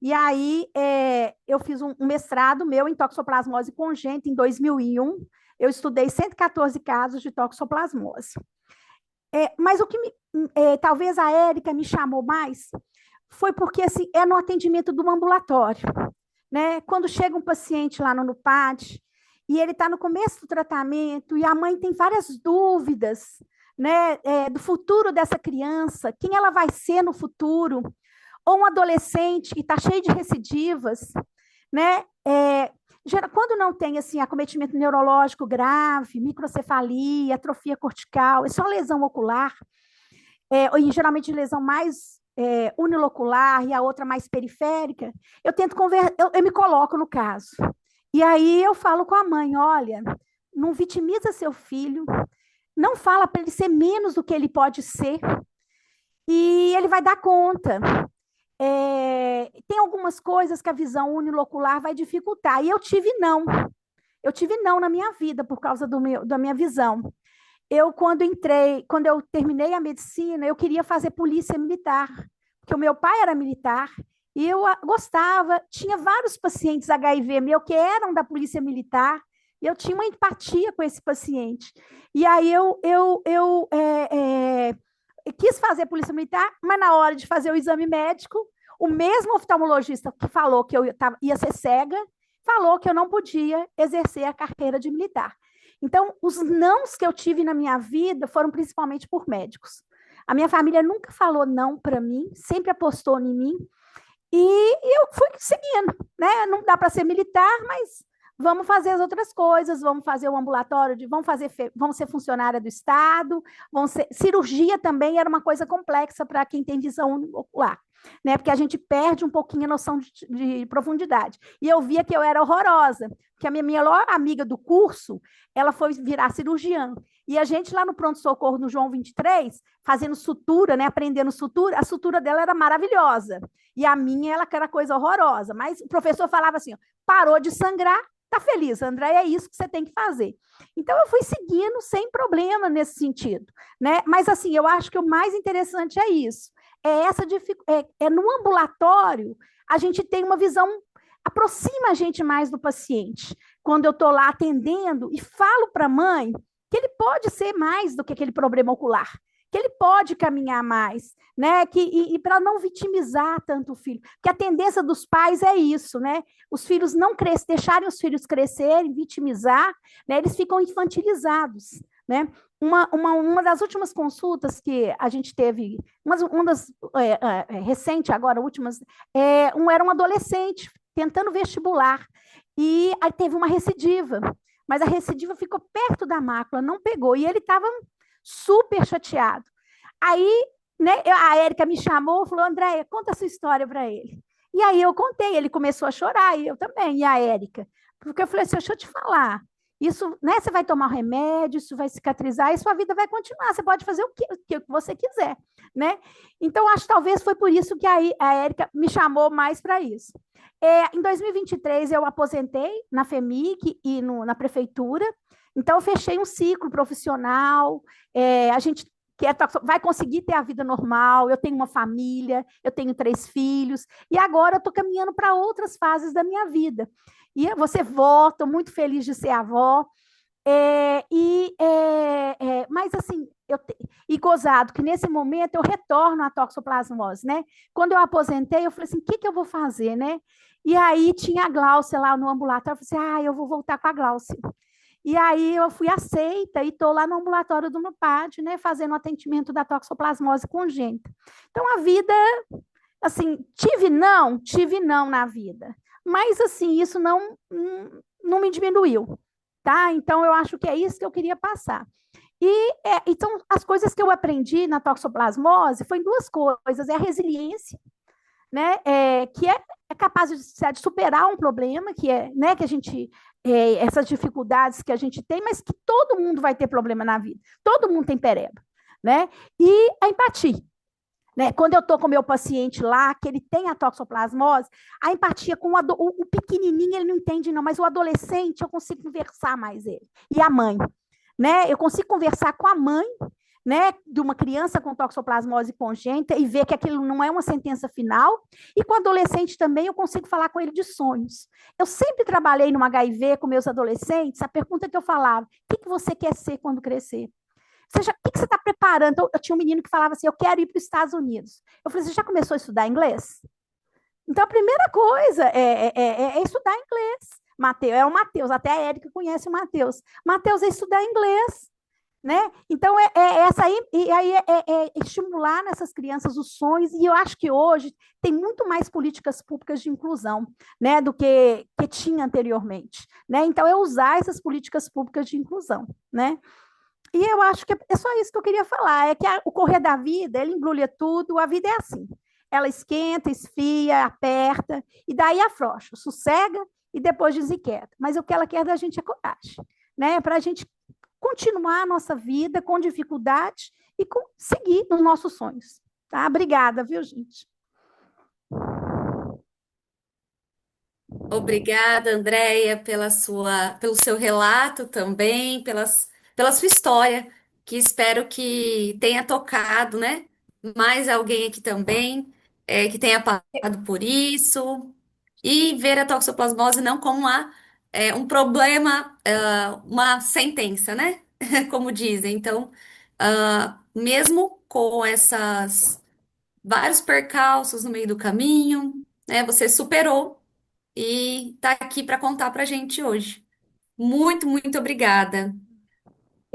S4: E aí, eu fiz um mestrado meu em toxoplasmose congênita em 2001. Eu estudei 114 casos de toxoplasmose. Mas o que talvez a Érica me chamou mais foi porque assim, é no atendimento do ambulatório, né? Quando chega um paciente lá no NUPAD e ele está no começo do tratamento e a mãe tem várias dúvidas, né? Do futuro dessa criança, quem ela vai ser no futuro, ou um adolescente que está cheio de recidivas, né? Quando não tem assim, acometimento neurológico grave, microcefalia, atrofia cortical, é só lesão ocular, e geralmente lesão mais unilocular e a outra mais periférica, eu tento eu me coloco no caso. E aí eu falo com a mãe, olha, não vitimiza seu filho, não fala para ele ser menos do que ele pode ser, e ele vai dar conta. Tem algumas coisas que a visão unilocular vai dificultar, e eu tive não na minha vida por causa da minha visão. Quando eu terminei a medicina, eu queria fazer polícia militar, porque o meu pai era militar, e eu gostava, tinha vários pacientes HIV meu que eram da polícia militar, e eu tinha uma empatia com esse paciente. E aí eu quis fazer polícia militar, mas na hora de fazer o exame médico, o mesmo oftalmologista que falou que eu ia ser cega, falou que eu não podia exercer a carreira de militar. Então, os nãos que eu tive na minha vida foram principalmente por médicos. A minha família nunca falou não para mim, sempre apostou em mim, e eu fui seguindo, né? Não dá para ser militar, mas vamos fazer as outras coisas, vamos fazer o ambulatório, vamos ser funcionária do Estado, cirurgia também era uma coisa complexa para quem tem visão ocular, né? Porque a gente perde um pouquinho a noção de profundidade. E eu via que eu era horrorosa, porque a minha melhor amiga do curso, ela foi virar cirurgiã. E a gente lá no pronto-socorro, no João 23, fazendo sutura, né, aprendendo sutura, a sutura dela era maravilhosa. E a minha, ela era coisa horrorosa. Mas o professor falava assim, ó, parou de sangrar, tá feliz, André, é isso que você tem que fazer. Então, eu fui seguindo sem problema nesse sentido, né? Mas, assim, eu acho que o mais interessante é isso. No ambulatório, a gente tem uma visão, aproxima a gente mais do paciente. Quando eu estou lá atendendo e falo para a mãe que ele pode ser mais do que aquele problema ocular, que ele pode caminhar mais, né? E para não vitimizar tanto o filho. Porque a tendência dos pais é isso, né? Os filhos não deixarem os filhos crescerem, vitimizar, né? Eles ficam infantilizados, né? Uma das últimas consultas que a gente teve, uma das recente agora, últimas, era um adolescente tentando vestibular, e aí teve uma recidiva, mas a recidiva ficou perto da mácula, não pegou, e ele estava super chateado. Aí, né, a Érica me chamou e falou, Andréia, conta a sua história para ele. E aí eu contei, ele começou a chorar, e eu também, e a Érica. Porque eu falei assim, deixa eu te falar, isso, né, você vai tomar um remédio, isso vai cicatrizar, e sua vida vai continuar, você pode fazer o que você quiser, né? Então, acho que talvez foi por isso que a Érica me chamou mais para isso. Em 2023, eu aposentei na FEMIC e na prefeitura, então eu fechei um ciclo profissional, a gente vai conseguir ter a vida normal, eu tenho uma família, eu tenho 3 filhos, e agora eu estou caminhando para outras fases da minha vida. E você vó, estou muito feliz de ser avó, mas assim, e gozado que nesse momento eu retorno à toxoplasmose, né? Quando eu aposentei, eu falei assim, o que eu vou fazer, né? E aí tinha a Gláucia lá no ambulatório, eu falei assim, eu vou voltar com a Gláucia. E aí eu fui aceita e estou lá no ambulatório do NUPAD, né, fazendo o atendimento da toxoplasmose congênita. Então, a vida, assim, tive não na vida, mas, assim, isso não me diminuiu, tá? Então, eu acho que é isso que eu queria passar. Então, as coisas que eu aprendi na toxoplasmose foi 2 coisas, a resiliência, né, que é capaz de superar um problema, que né, que a gente, essas dificuldades que a gente tem, mas que todo mundo vai ter problema na vida, todo mundo tem pereba, né, e a empatia, né, quando eu estou com o meu paciente lá, que ele tem a toxoplasmose, a empatia com o pequenininho, ele não entende não, mas o adolescente, eu consigo conversar mais ele, e a mãe, né, eu consigo conversar com a mãe, né, de uma criança com toxoplasmose congênita e ver que aquilo não é uma sentença final, e com o adolescente também eu consigo falar com ele de sonhos. Eu sempre trabalhei no HIV com meus adolescentes, a pergunta que eu falava, o que você quer ser quando crescer? O que você está preparando? Então, eu tinha um menino que falava assim, eu quero ir para os Estados Unidos. Eu falei, você já começou a estudar inglês? Então, a primeira coisa é estudar inglês. Mateus, é o Mateus, até a Érica conhece o Mateus. Mateus é estudar inglês. né? Então, essa aí, e aí é estimular nessas crianças os sonhos, e eu acho que hoje tem muito mais políticas públicas de inclusão, né, do que tinha anteriormente, né? Então, é usar essas políticas públicas de inclusão, né? E eu acho que é só isso que eu queria falar, é que o correr da vida, ele embrulha tudo, a vida é assim. Ela esquenta, esfria, aperta, e daí afrouxa, sossega e depois desinquieta. Mas o que ela quer da gente é coragem, né? Para a gente continuar a nossa vida com dificuldade e seguir nos nossos sonhos. Tá? Obrigada, viu, gente?
S1: Obrigada, Andréia, pelo seu relato também, pela sua história, que espero que tenha tocado, né? Mais alguém aqui também, que tenha passado por isso, e ver a toxoplasmose não como um problema, uma sentença, né? Como dizem. Então, mesmo com essas vários percalços no meio do caminho, né? Você superou e está aqui para contar para a gente hoje. Muito, muito obrigada.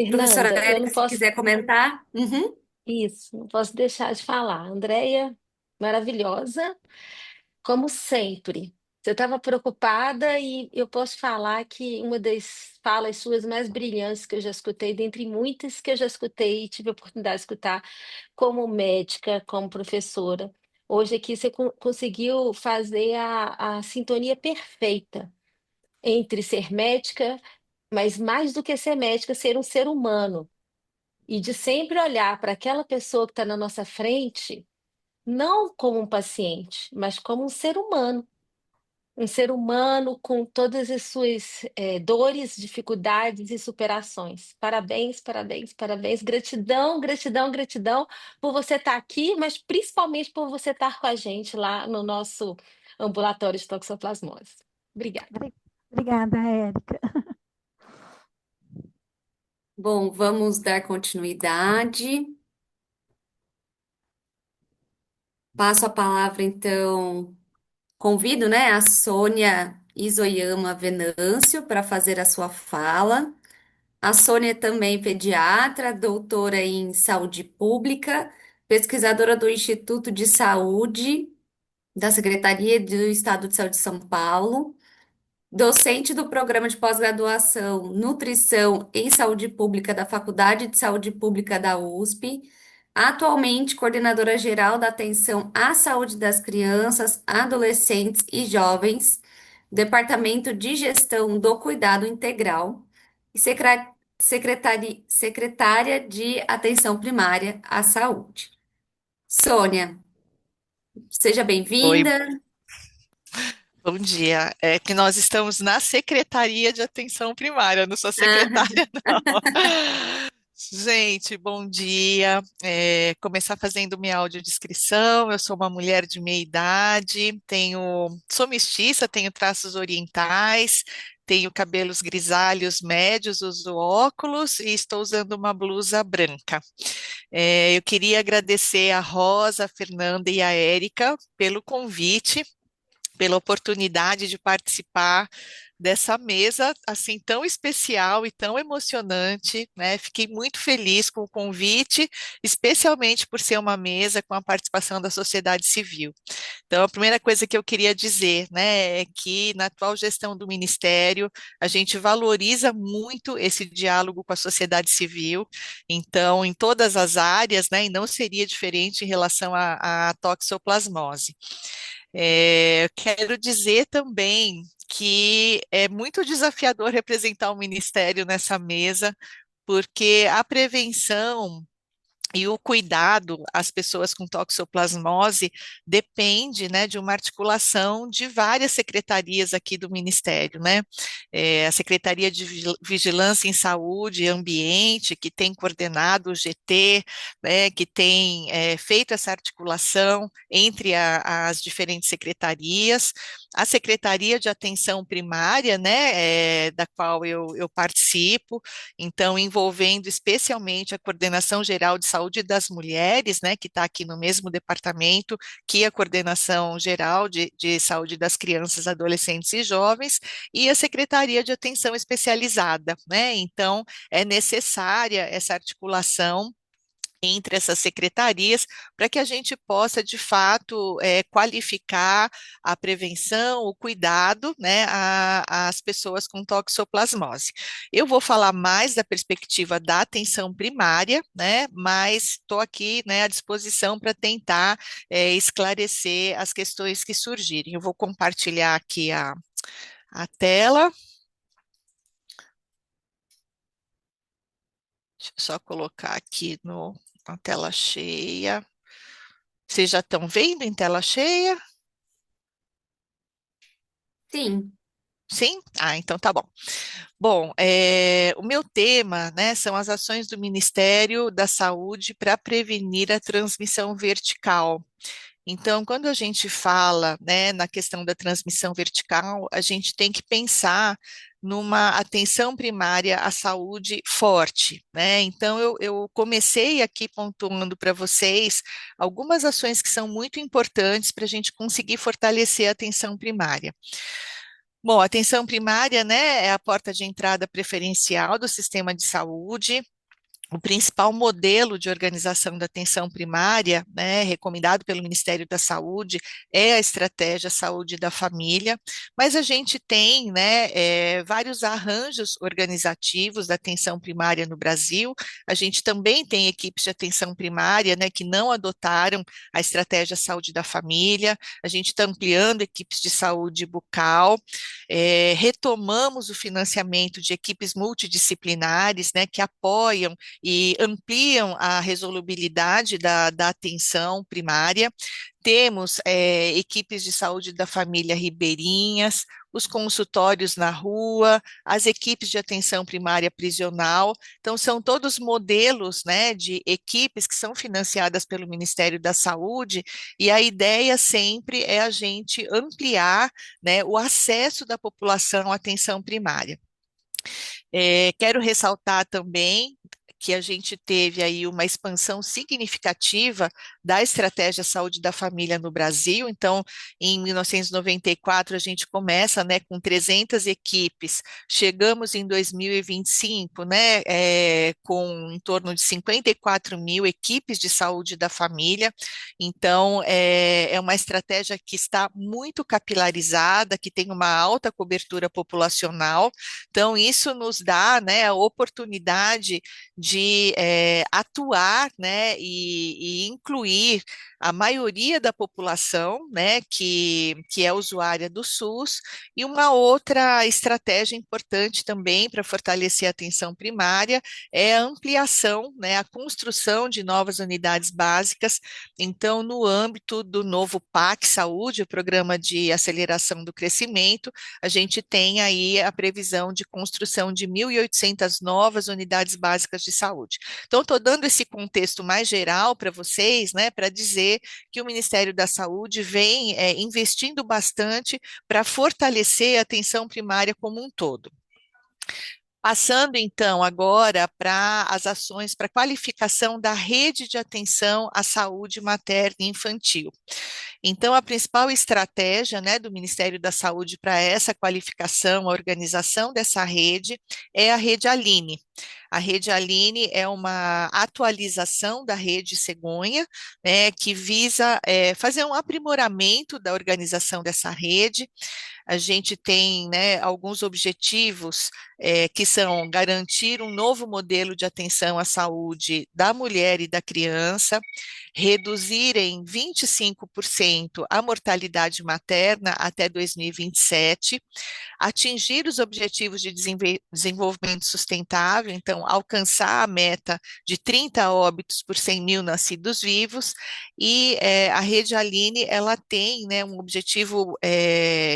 S1: Professora
S2: Fernanda, eu
S1: Érica,
S2: não
S1: se
S2: posso,
S1: quiser comentar. Uhum.
S2: isso, não posso deixar de falar. Andréia, maravilhosa, como sempre. Você estava preocupada e eu posso falar que uma das falas suas mais brilhantes que eu já escutei, dentre muitas que eu já escutei e tive a oportunidade de escutar como médica, como professora, hoje aqui você conseguiu fazer a sintonia perfeita entre ser médica, mas mais do que ser médica, ser um ser humano. E de sempre olhar para aquela pessoa que está na nossa frente, não como um paciente, mas como um ser humano. Um ser humano com todas as suas dores, dificuldades e superações. Parabéns, parabéns, parabéns. Gratidão, gratidão, gratidão por você estar aqui, mas principalmente por você estar com a gente lá no nosso ambulatório de toxoplasmose. Obrigada.
S4: Obrigada, Érica.
S1: Bom, vamos dar continuidade. Passo a palavra, então, convido, né, a Sônia Isoyama Venâncio para fazer a sua fala. A Sônia é também pediatra, doutora em saúde pública, pesquisadora do Instituto de Saúde da Secretaria do Estado de Saúde de São Paulo, docente do programa de pós-graduação Nutrição em Saúde Pública da Faculdade de Saúde Pública da USP, atualmente coordenadora geral da atenção à saúde das crianças, adolescentes e jovens, Departamento de Gestão do Cuidado Integral e secretária de Atenção Primária à Saúde. Sônia, seja
S5: Oi,
S1: bem-vinda.
S5: bom dia. É que nós estamos na Secretaria de Atenção Primária, não sou
S1: Ah,
S5: secretária, não. Gente, bom dia. Começar fazendo minha audiodescrição. Eu sou uma mulher de meia idade, sou mestiça, tenho traços orientais, tenho cabelos grisalhos médios, uso óculos e estou usando uma blusa branca. Eu queria agradecer a Rosa, a Fernanda e a Érica pelo convite, pela oportunidade de participar dessa mesa assim tão especial e tão emocionante, né? Fiquei muito feliz com o convite, especialmente por ser uma mesa com a participação da sociedade civil. Então, a primeira coisa que eu queria dizer, né, é que na atual gestão do Ministério, a gente valoriza muito esse diálogo com a sociedade civil, então, em todas as áreas, né, e não seria diferente em relação à toxoplasmose. Quero dizer também que é muito desafiador representar o Ministério nessa mesa, porque a prevenção e o cuidado às pessoas com toxoplasmose depende, né, de uma articulação de várias secretarias aqui do Ministério, né? A Secretaria de Vigilância em Saúde e Ambiente, que tem coordenado o GT, né, que tem feito essa articulação entre as diferentes secretarias, a Secretaria de Atenção Primária, né, da qual eu participo, então envolvendo especialmente a Coordenação Geral de Saúde Saúde das Mulheres, né, que está aqui no mesmo departamento que a Coordenação Geral de Saúde das Crianças, Adolescentes e Jovens, e a Secretaria de Atenção Especializada, né? Então, é necessária essa articulação entre essas secretarias, para que a gente possa, de fato, qualificar a prevenção, o cuidado, né, às pessoas com toxoplasmose. Eu vou falar mais da perspectiva da atenção primária, né, mas estou aqui, né, à disposição para tentar esclarecer as questões que surgirem. Eu vou compartilhar aqui a tela. Deixa eu só colocar aqui na tela cheia. Vocês já estão vendo em tela cheia?
S1: Sim.
S5: Sim? Ah, então tá bom. Bom, o meu tema, né, são as ações do Ministério da Saúde para prevenir a transmissão vertical. Então, quando a gente fala, né, na questão da transmissão vertical, a gente tem que pensar numa atenção primária à saúde forte, né? Então, eu comecei aqui pontuando para vocês algumas ações que são muito importantes para a gente conseguir fortalecer a atenção primária. Bom, a atenção primária, né, é a porta de entrada preferencial do sistema de saúde. O principal modelo de organização da atenção primária, né, recomendado pelo Ministério da Saúde, é a estratégia Saúde da Família, mas a gente tem, né, vários arranjos organizativos da atenção primária no Brasil. A gente também tem equipes de atenção primária, né, que não adotaram a estratégia Saúde da Família. A gente está ampliando equipes de saúde bucal, retomamos o financiamento de equipes multidisciplinares, né, que apoiam e ampliam a resolubilidade da atenção primária. Temos equipes de saúde da família ribeirinhas, os consultórios na rua, as equipes de atenção primária prisional. Então, são todos modelos, né, de equipes que são financiadas pelo Ministério da Saúde, e a ideia sempre é a gente ampliar, né, o acesso da população à atenção primária. Quero ressaltar também que a gente teve aí uma expansão significativa da estratégia Saúde da Família no Brasil. Então, em 1994, a gente começa, né, com 300 equipes, chegamos em 2025, né, com em torno de 54 mil equipes de saúde da família. Então, é uma estratégia que está muito capilarizada, que tem uma alta cobertura populacional. Então, isso nos dá, né, a oportunidade de atuar, né, e incluir a maioria da população, né, que é usuária do SUS, e uma outra estratégia importante também para fortalecer a atenção primária é a ampliação, né, a construção de novas unidades básicas. Então, no âmbito do novo PAC Saúde, o Programa de Aceleração do Crescimento, a gente tem aí a previsão de construção de 1.800 novas unidades básicas de saúde. Então, estou dando esse contexto mais geral para vocês, né, para dizer que o Ministério da Saúde vem investindo bastante para fortalecer a atenção primária como um todo. Passando então agora para as ações para qualificação da rede de atenção à saúde materna e infantil. Então, a principal estratégia, né, do Ministério da Saúde para essa qualificação, a organização dessa rede, é a Rede Aline. A Rede Aline é uma atualização da Rede Cegonha, né, que visa fazer um aprimoramento da organização dessa rede. A gente tem, né, alguns objetivos que são garantir um novo modelo de atenção à saúde da mulher e da criança, reduzir em 25% a mortalidade materna até 2027, atingir os objetivos de desenvolvimento sustentável, então alcançar a meta de 30 óbitos por 100 mil nascidos vivos, e a Rede Aline, ela tem, né, um objetivo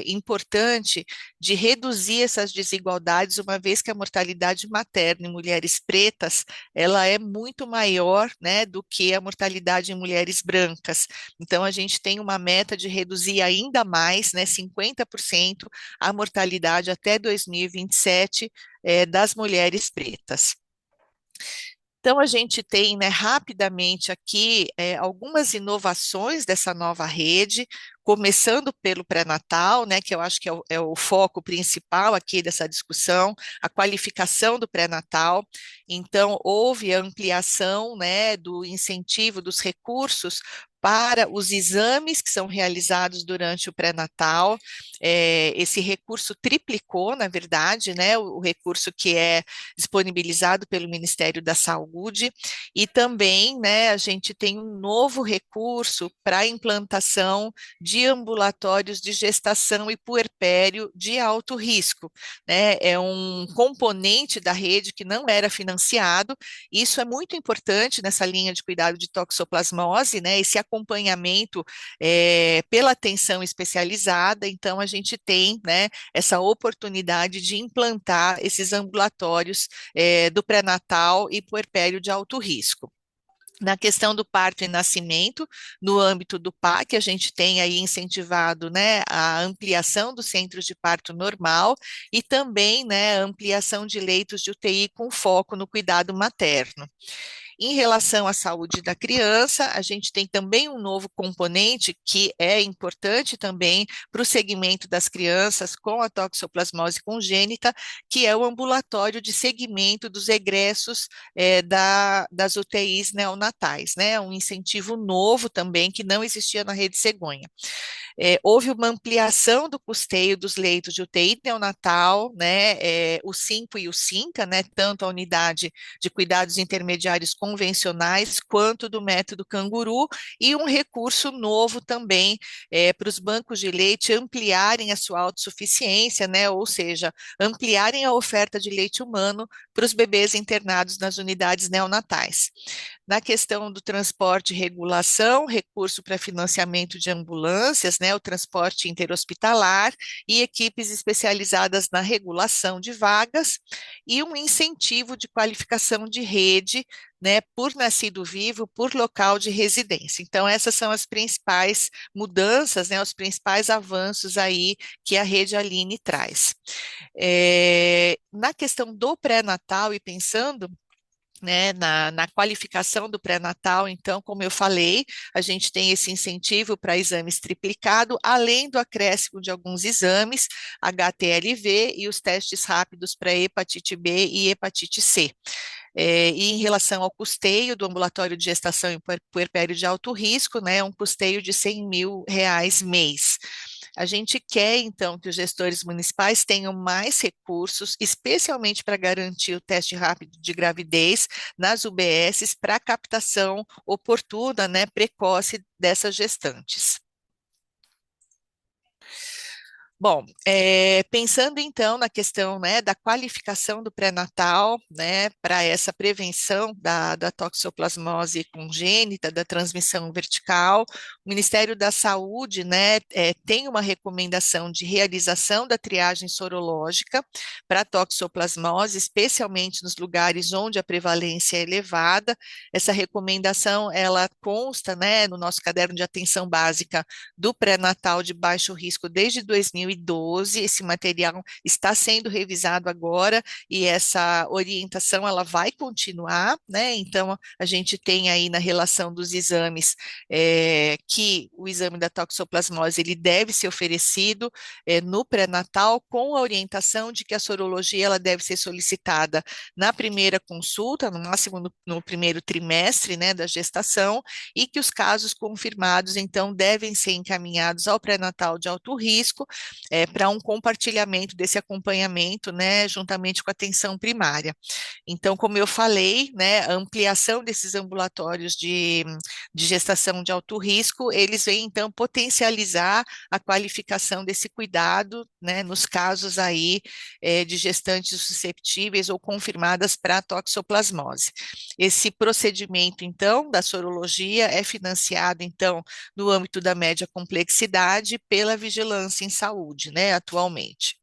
S5: importante de reduzir essas desigualdades, uma vez que a mortalidade materna em mulheres pretas, ela é muito maior, né, do que a mortalidade em mulheres brancas. Então, a gente tem uma meta de reduzir ainda mais, né, 50% a mortalidade até 2027 das mulheres pretas. Então, a gente tem, né, rapidamente aqui algumas inovações dessa nova rede, começando pelo pré-natal, né, que eu acho que é o foco principal aqui dessa discussão, a qualificação do pré-natal. Então, houve a ampliação, né, do incentivo dos recursos para os exames que são realizados durante o pré-natal. Esse recurso triplicou, na verdade, né, o recurso que é disponibilizado pelo Ministério da Saúde, e também, né, a gente tem um novo recurso para a implantação de ambulatórios de gestação e puerpério de alto risco, né? É um componente da rede que não era financiado. Isso é muito importante nessa linha de cuidado de toxoplasmose, né? Esse acompanhamento pela atenção especializada. Então, a gente tem, né, essa oportunidade de implantar esses ambulatórios do pré-natal e puerpério de alto risco. Na questão do parto e nascimento, no âmbito do PAC, a gente tem aí incentivado, né, a ampliação dos centros de parto normal e também, né, a ampliação de leitos de UTI com foco no cuidado materno. Em relação à saúde da criança, a gente tem também um novo componente que é importante também para o segmento das crianças com a toxoplasmose congênita, que é o ambulatório de segmento dos egressos das UTIs neonatais, né? Um incentivo novo também que não existia na rede cegonha. Houve uma ampliação do custeio dos leitos de UTI neonatal, né, o 5 e o 5, né, tanto a unidade de cuidados intermediários convencionais quanto do método canguru, e um recurso novo também para os bancos de leite ampliarem a sua autossuficiência, né, ou seja, ampliarem a oferta de leite humano para os bebês internados nas unidades neonatais. Na questão do transporte e regulação, recurso para financiamento de ambulâncias, né, o transporte interhospitalar e equipes especializadas na regulação de vagas e um incentivo de qualificação de rede, né, por nascido vivo, por local de residência. Então, essas são as principais mudanças, né, os principais avanços aí que a Rede Aline traz. Na questão do pré-natal e pensando, né, na qualificação do pré-natal, então, como eu falei, a gente tem esse incentivo para exames triplicado, além do acréscimo de alguns exames, HTLV e os testes rápidos para hepatite B e hepatite C. E em relação ao custeio do ambulatório de gestação e puerpério de alto risco, né, um custeio de R$ 100.000 mês. A gente quer, então, que os gestores municipais tenham mais recursos, especialmente para garantir o teste rápido de gravidez nas UBSs, para captação oportuna, né, precoce dessas gestantes. Bom, pensando então na questão, né, da qualificação do pré-natal, né, para essa prevenção da toxoplasmose congênita, da transmissão vertical, o Ministério da Saúde, né, tem uma recomendação de realização da triagem sorológica para toxoplasmose, especialmente nos lugares onde a prevalência é elevada. Essa recomendação, ela consta, né, no nosso caderno de atenção básica do pré-natal de baixo risco desde 2012, esse material está sendo revisado agora e essa orientação ela vai continuar, né? Então a gente tem aí na relação dos exames que o exame da toxoplasmose ele deve ser oferecido no pré-natal com a orientação de que a sorologia ela deve ser solicitada na primeira consulta, no máximo no primeiro trimestre, né, da gestação, e que os casos confirmados então devem ser encaminhados ao pré-natal de alto risco para um compartilhamento desse acompanhamento, né, juntamente com a atenção primária. Então, como eu falei, né, a ampliação desses ambulatórios de gestação de alto risco, eles vêm então potencializar a qualificação desse cuidado, né, nos casos aí de gestantes susceptíveis ou confirmadas para toxoplasmose. Esse procedimento, então, da sorologia é financiado, então, no âmbito da média complexidade pela vigilância em saúde, né, atualmente.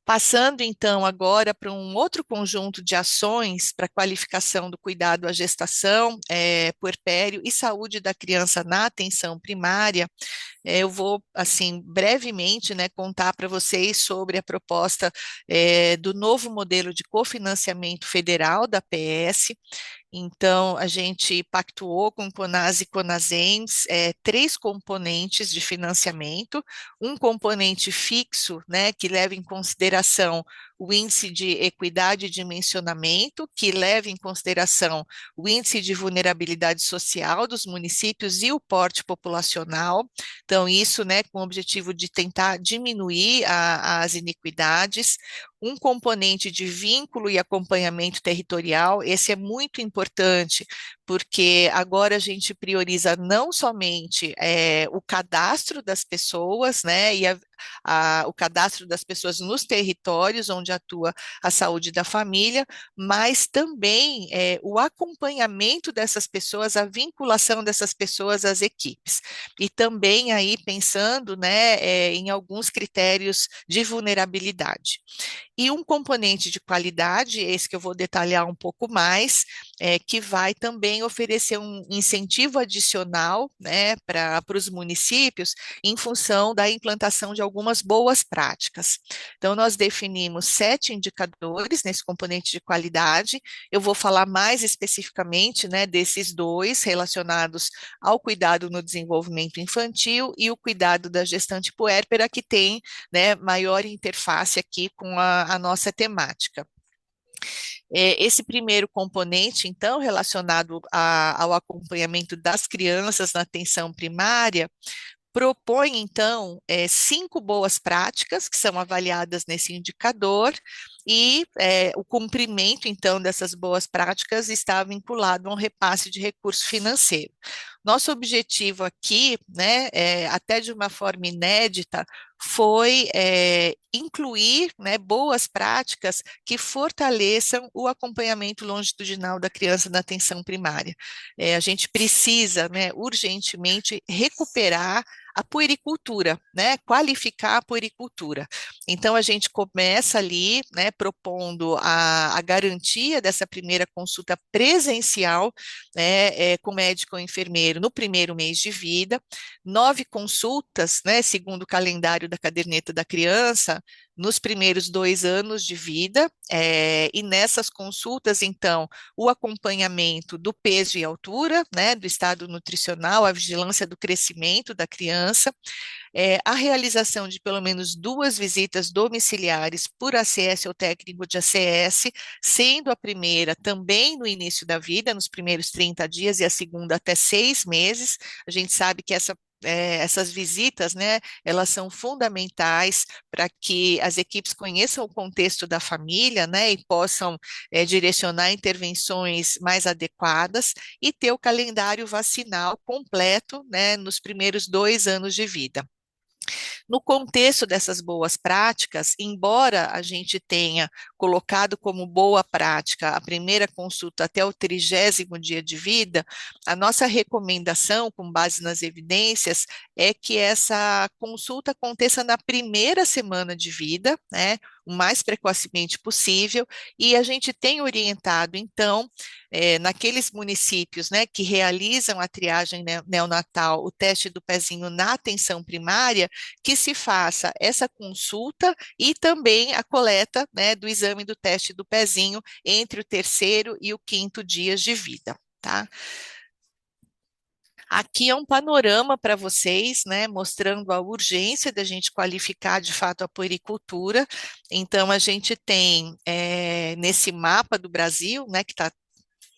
S5: Passando então agora para um outro conjunto de ações para qualificação do cuidado à gestação, puerpério e saúde da criança na atenção primária, eu vou, assim, brevemente, né, contar para vocês sobre a proposta do novo modelo de cofinanciamento federal da PS. Então, a gente pactuou com Conas e Conasens três componentes de financiamento, um componente fixo, né, que leva em consideração o índice de equidade e dimensionamento, que leva em consideração o índice de vulnerabilidade social dos municípios e o porte populacional. Então, isso, né, com o objetivo de tentar diminuir as iniquidades. Um componente de vínculo e acompanhamento territorial, esse é muito importante, porque agora a gente prioriza não somente o cadastro das pessoas, né, e o cadastro das pessoas nos territórios onde atua a saúde da família, mas também o acompanhamento dessas pessoas, a vinculação dessas pessoas às equipes. E também aí pensando, né, em alguns critérios de vulnerabilidade. E um componente de qualidade, esse que eu vou detalhar um pouco mais, que vai também oferecer um incentivo adicional, né, para os municípios, em função da implantação de algumas boas práticas. Então, nós definimos 7 indicadores nesse componente de qualidade. Eu vou falar mais especificamente, né, desses dois relacionados ao cuidado no desenvolvimento infantil e o cuidado da gestante puérpera, que tem, né, maior interface aqui com a nossa temática. Esse primeiro componente, então, relacionado ao acompanhamento das crianças na atenção primária, propõe, então, 5 boas práticas que são avaliadas nesse indicador, e o cumprimento, então, dessas boas práticas está vinculado a um repasse de recurso financeiro. Nosso objetivo aqui, né, até de uma forma inédita, foi incluir, né, boas práticas que fortaleçam o acompanhamento longitudinal da criança na atenção primária. A gente precisa, né, urgentemente recuperar a puericultura, né, qualificar a puericultura. Então, a gente começa ali, né, propondo a garantia dessa primeira consulta presencial, né, com médico ou enfermeiro no primeiro mês de vida, 9 consultas, né, segundo o calendário da caderneta da criança, nos primeiros 2 anos de vida, e nessas consultas, então, o acompanhamento do peso e altura, né, do estado nutricional, a vigilância do crescimento da criança, a realização de pelo menos 2 visitas domiciliares por ACS ou técnico de ACS, sendo a primeira também no início da vida, nos primeiros 30 dias, e a segunda até 6 meses. A gente sabe que essas visitas, né, elas são fundamentais para que as equipes conheçam o contexto da família, né, e possam direcionar intervenções mais adequadas e ter o calendário vacinal completo, né, nos primeiros 2 anos de vida. No contexto dessas boas práticas, embora a gente tenha colocado como boa prática a primeira consulta até o 30º dia de vida, a nossa recomendação, com base nas evidências, é que essa consulta aconteça na primeira semana de vida, né, o mais precocemente possível, e a gente tem orientado, então, naqueles municípios, né, que realizam a triagem neonatal, o teste do pezinho na atenção primária, que se faça essa consulta e também a coleta, né, do exame do teste do pezinho entre o 3º e o 5º dias de vida, tá? Aqui é um panorama para vocês, né, mostrando a urgência da gente qualificar de fato a puericultura. Então, a gente tem nesse mapa do Brasil, né, que está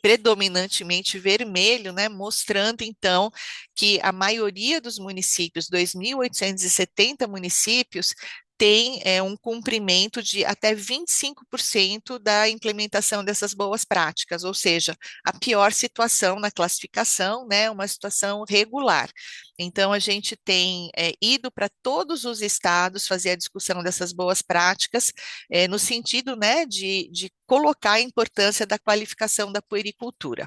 S5: predominantemente vermelho, né, mostrando então que a maioria dos municípios, 2.870 municípios, tem um cumprimento de até 25% da implementação dessas boas práticas, ou seja, a pior situação na classificação, né, uma situação regular. Então, a gente tem ido para todos os estados fazer a discussão dessas boas práticas, no sentido, né, de colocar a importância da qualificação da puericultura.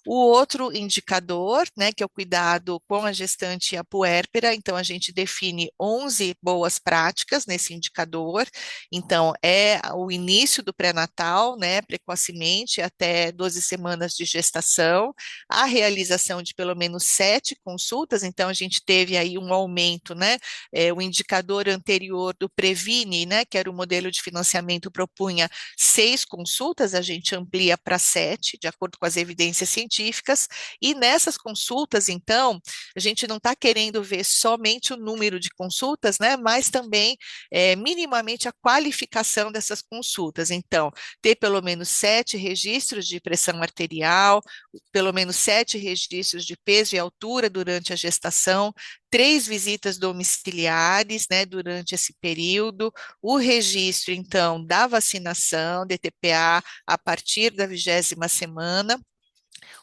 S5: O outro indicador, né, que é o cuidado com a gestante e a puérpera, então a gente define 11 boas práticas práticas nesse indicador. Então, é o início do pré-natal, né, precocemente, até 12 semanas de gestação, a realização de pelo menos 7 consultas. Então, a gente teve aí um aumento, né, o indicador anterior do Previne, né, que era o modelo de financiamento, propunha 6 consultas, a gente amplia para 7, de acordo com as evidências científicas, e nessas consultas, então, a gente não está querendo ver somente o número de consultas, né, mas também minimamente a qualificação dessas consultas. Então, ter pelo menos 7 registros de pressão arterial, pelo menos 7 registros de peso e altura durante a gestação, 3 visitas domiciliares, né, durante esse período, o registro, então, da vacinação, DTPA, a partir da 20ª semana,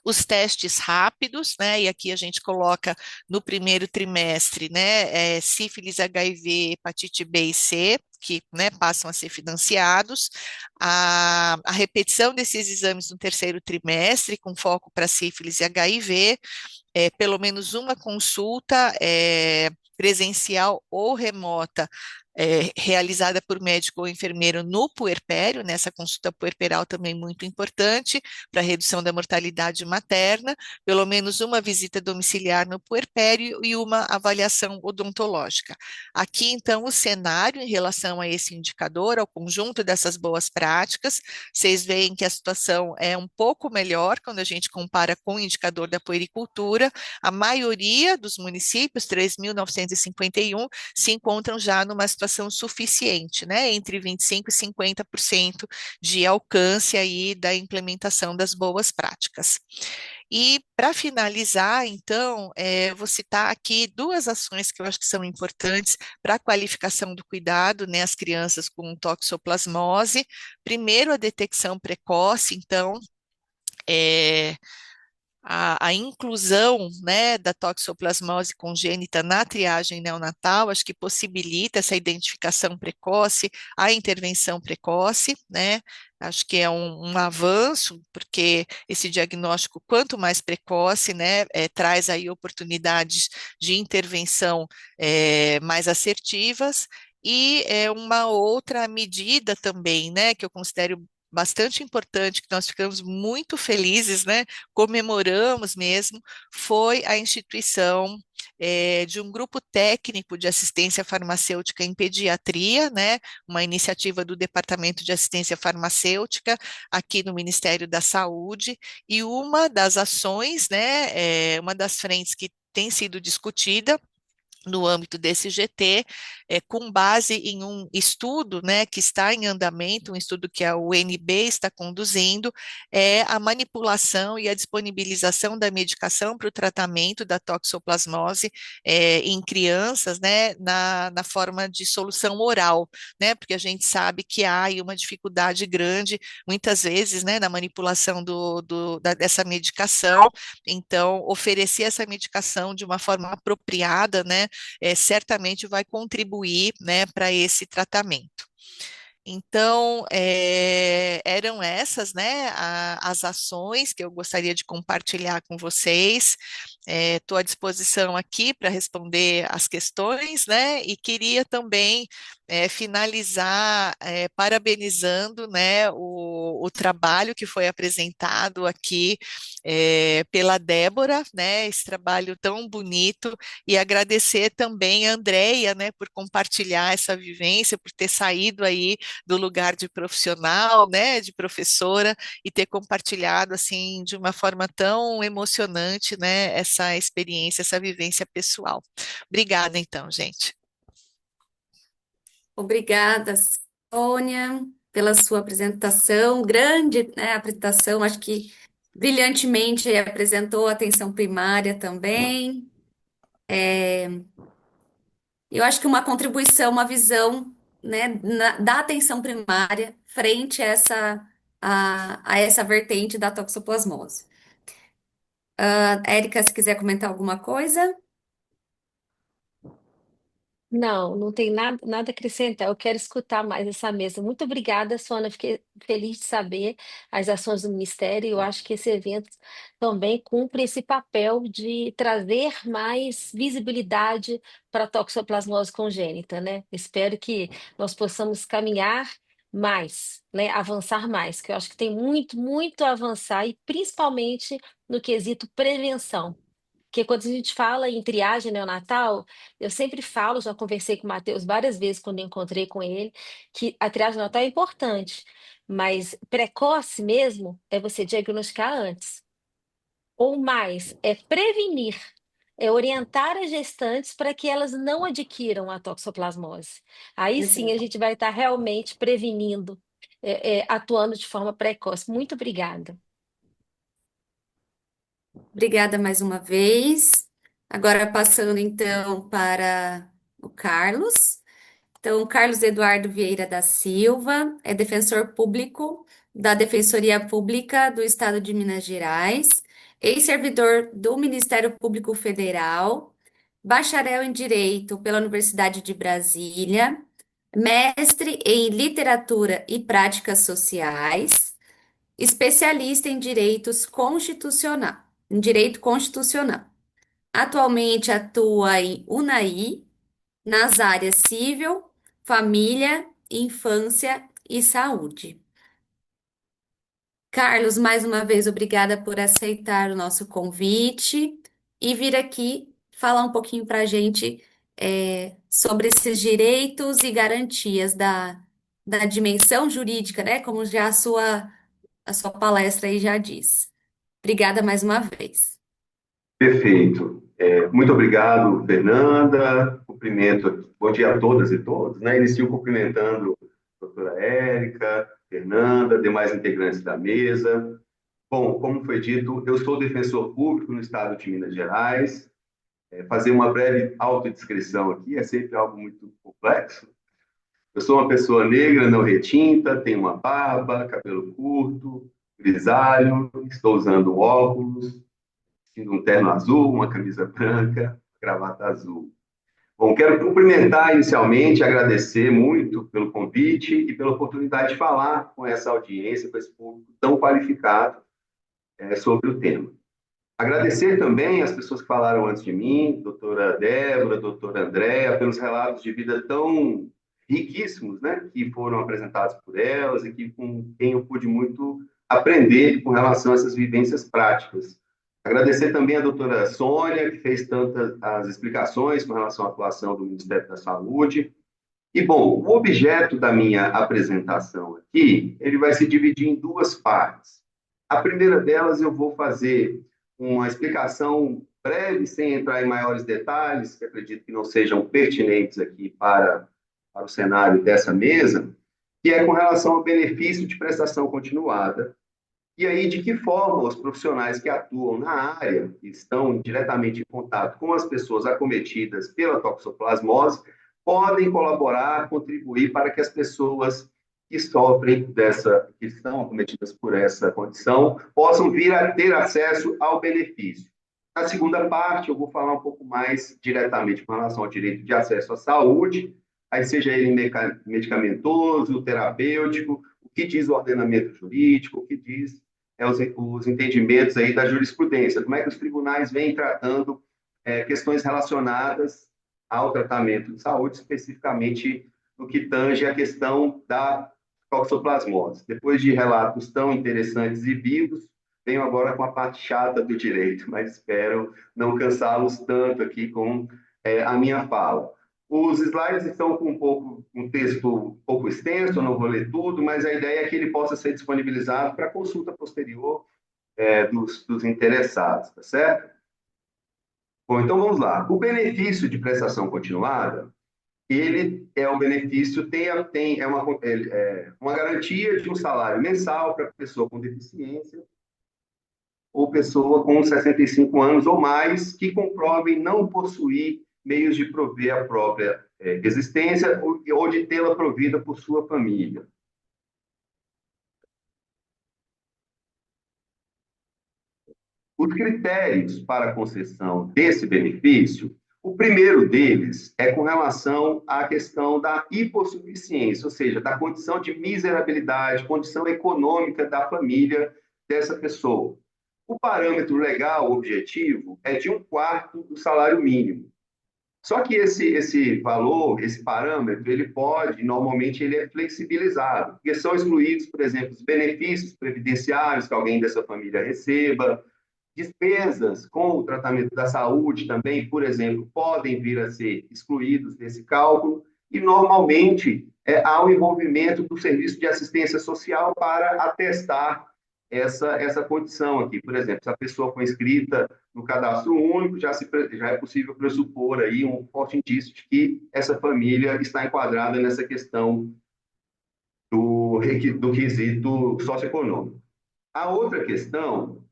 S5: os testes rápidos, né? E aqui a gente coloca no primeiro trimestre, né? Sífilis, HIV, hepatite B e C, que, né, passam a ser financiados, a repetição desses exames no terceiro trimestre, com foco para sífilis e HIV, pelo menos uma consulta presencial ou remota, realizada por médico ou enfermeiro no puerpério, nessa consulta puerperal também muito importante para a redução da mortalidade materna, pelo menos uma visita domiciliar no puerpério e uma avaliação odontológica. Aqui, então, o cenário em relação a esse indicador, ao conjunto dessas boas práticas, vocês veem que a situação é um pouco melhor quando a gente compara com o indicador da puericultura. A maioria dos municípios, 3.951, se encontram já numa situação suficiente, né, entre 25% e 50% de alcance aí da implementação das boas práticas. E para finalizar, então, vou citar aqui 2 ações que eu acho que são importantes para a qualificação do cuidado, né, às crianças com toxoplasmose. Primeiro, a detecção precoce, então, é, a inclusão, né, da toxoplasmose congênita na triagem neonatal, acho que possibilita essa identificação precoce, a intervenção precoce, né, acho que é um avanço, porque esse diagnóstico, quanto mais precoce, né, traz aí oportunidades de intervenção mais assertivas, e uma outra medida também, né, que eu considero bastante importante, que nós ficamos muito felizes, né, comemoramos mesmo, foi a instituição de um grupo técnico de assistência farmacêutica em pediatria, né, uma iniciativa do Departamento de Assistência Farmacêutica aqui no Ministério da Saúde, e uma das ações, né, uma das frentes que tem sido discutida no âmbito desse GT, com base em um estudo, né, que está em andamento, um estudo que a UNB está conduzindo, é a manipulação e a disponibilização da medicação para o tratamento da toxoplasmose em crianças, né, na forma de solução oral, né, porque a gente sabe que há aí uma dificuldade grande, muitas vezes, né, na manipulação dessa medicação. Então, oferecer essa medicação de uma forma apropriada, né, certamente vai contribuir, né, para esse tratamento. Então, eram essas, né, as ações que eu gostaria de compartilhar com vocês. Estou à disposição aqui para responder as questões, né, e queria também finalizar parabenizando, né, o trabalho que foi apresentado aqui pela Débora, né, esse trabalho tão bonito, e agradecer também a Andreia, né, por compartilhar essa vivência, por ter saído aí do lugar de profissional, né, de professora, e ter compartilhado assim de uma forma tão emocionante, né, essa experiência, essa vivência pessoal. Obrigada, então, gente.
S1: Obrigada, Sônia, pela sua apresentação, grande, né, apresentação, acho que brilhantemente apresentou a atenção primária também. Eu acho que uma contribuição, uma visão, né, da atenção primária frente a essa vertente da toxoplasmose. Érica, se quiser comentar alguma coisa.
S2: Não, não tem nada a acrescentar. Eu quero escutar mais essa mesa. Muito obrigada, Sônia. Fiquei feliz de saber as ações do Ministério. Eu acho que esse evento também cumpre esse papel de trazer mais visibilidade para a toxoplasmose congênita, né? Espero que nós possamos caminhar mais, né? Avançar mais, que eu acho que tem muito a avançar, e principalmente no quesito prevenção. Porque quando a gente fala em triagem neonatal, eu sempre falo, já conversei com o Matheus várias vezes quando eu encontrei com ele, que a triagem neonatal é importante, mas precoce mesmo é você diagnosticar antes. Ou mais, é prevenir, é orientar as gestantes para que elas não adquiram a toxoplasmose. Aí sim a
S1: Exato.
S2: gente vai estar realmente prevenindo, atuando de forma precoce. Muito obrigada.
S1: Obrigada mais uma vez. Agora passando então para o Carlos. Então, Carlos Eduardo Vieira da Silva é defensor público da Defensoria Pública do Estado de Minas Gerais, ex-servidor do Ministério Público Federal, bacharel em Direito pela Universidade de Brasília, mestre em Literatura e Práticas Sociais, especialista em Direito Constitucional. Atualmente atua em Unai, nas áreas civil, família, infância e saúde. Carlos, mais uma vez, obrigada por aceitar o nosso convite e vir aqui falar um pouquinho para a gente sobre esses direitos e garantias da dimensão jurídica, né? Como já a sua palestra aí já diz. Obrigada mais uma vez.
S6: Perfeito. Muito obrigado, Fernanda. Cumprimento, bom dia a todas e todos, né? Inicio cumprimentando a doutora Érica, Fernanda, demais integrantes da mesa. Bom, como foi dito, eu sou defensor público no estado de Minas Gerais. Fazer uma breve autodescrição aqui é sempre algo muito complexo. Eu sou uma pessoa negra, não retinta, tenho uma barba, cabelo curto, grisalho, estou usando óculos, vestindo um terno azul, uma camisa branca, gravata azul. Bom, quero cumprimentar inicialmente, agradecer muito pelo convite e pela oportunidade de falar com essa audiência, com esse público tão qualificado sobre o tema. Agradecer também as pessoas que falaram antes de mim, doutora Débora, doutora Andréa, pelos relatos de vida tão riquíssimos, né, que foram apresentados por elas e que com quem eu pude muito aprender com relação a essas vivências práticas. Agradecer também a doutora Sônia, que fez tantas as explicações com relação à atuação do Ministério da Saúde. E, bom, o objeto da minha apresentação aqui, ele vai se dividir em duas partes. A primeira delas eu vou fazer uma explicação breve, sem entrar em maiores detalhes, que acredito que não sejam pertinentes aqui para o cenário dessa mesa, que é com relação ao benefício de prestação continuada. E aí, de que forma os profissionais que atuam na área, que estão diretamente em contato com as pessoas acometidas pela toxoplasmose, podem colaborar, contribuir para que as pessoas que sofrem que estão acometidas por essa condição, possam vir a ter acesso ao benefício. Na segunda parte, eu vou falar um pouco mais diretamente com relação ao direito de acesso à saúde, aí seja ele medicamentoso, terapêutico, o que diz o ordenamento jurídico, o que diz os entendimentos aí da jurisprudência, como é que os tribunais vêm tratando questões relacionadas ao tratamento de saúde, especificamente no que tange a questão da toxoplasmose. Depois de relatos tão interessantes e vivos, venho agora com a parte chata do direito, mas espero não cansá-los tanto aqui com a minha fala. Os slides estão com um texto um pouco extenso, eu não vou ler tudo, mas a ideia é que ele possa ser disponibilizado para consulta posterior dos interessados, tá certo? Bom, então vamos lá. O benefício de prestação continuada, ele é um benefício, uma garantia de um salário mensal para pessoa com deficiência ou pessoa com 65 anos ou mais que comprovem não possuir meios de prover a própria existência ou de tê-la provida por sua família. Os critérios para a concessão desse benefício, O primeiro deles é com relação à questão da hipossuficiência, ou seja, da condição de miserabilidade, condição econômica da família dessa pessoa. O parâmetro legal objetivo é de 1/4 do salário mínimo. Só que esse valor, esse parâmetro, ele pode, normalmente, ele é flexibilizado, porque são excluídos, por exemplo, os benefícios previdenciários que alguém dessa família receba, despesas com o tratamento da saúde também, por exemplo, podem vir a ser excluídos desse cálculo, e normalmente há o envolvimento do serviço de assistência social para atestar essa condição aqui. Por exemplo, se a pessoa foi inscrita no cadastro único, já é possível pressupor aí um forte indício de que essa família está enquadrada nessa questão do quesito socioeconômico. A outra questão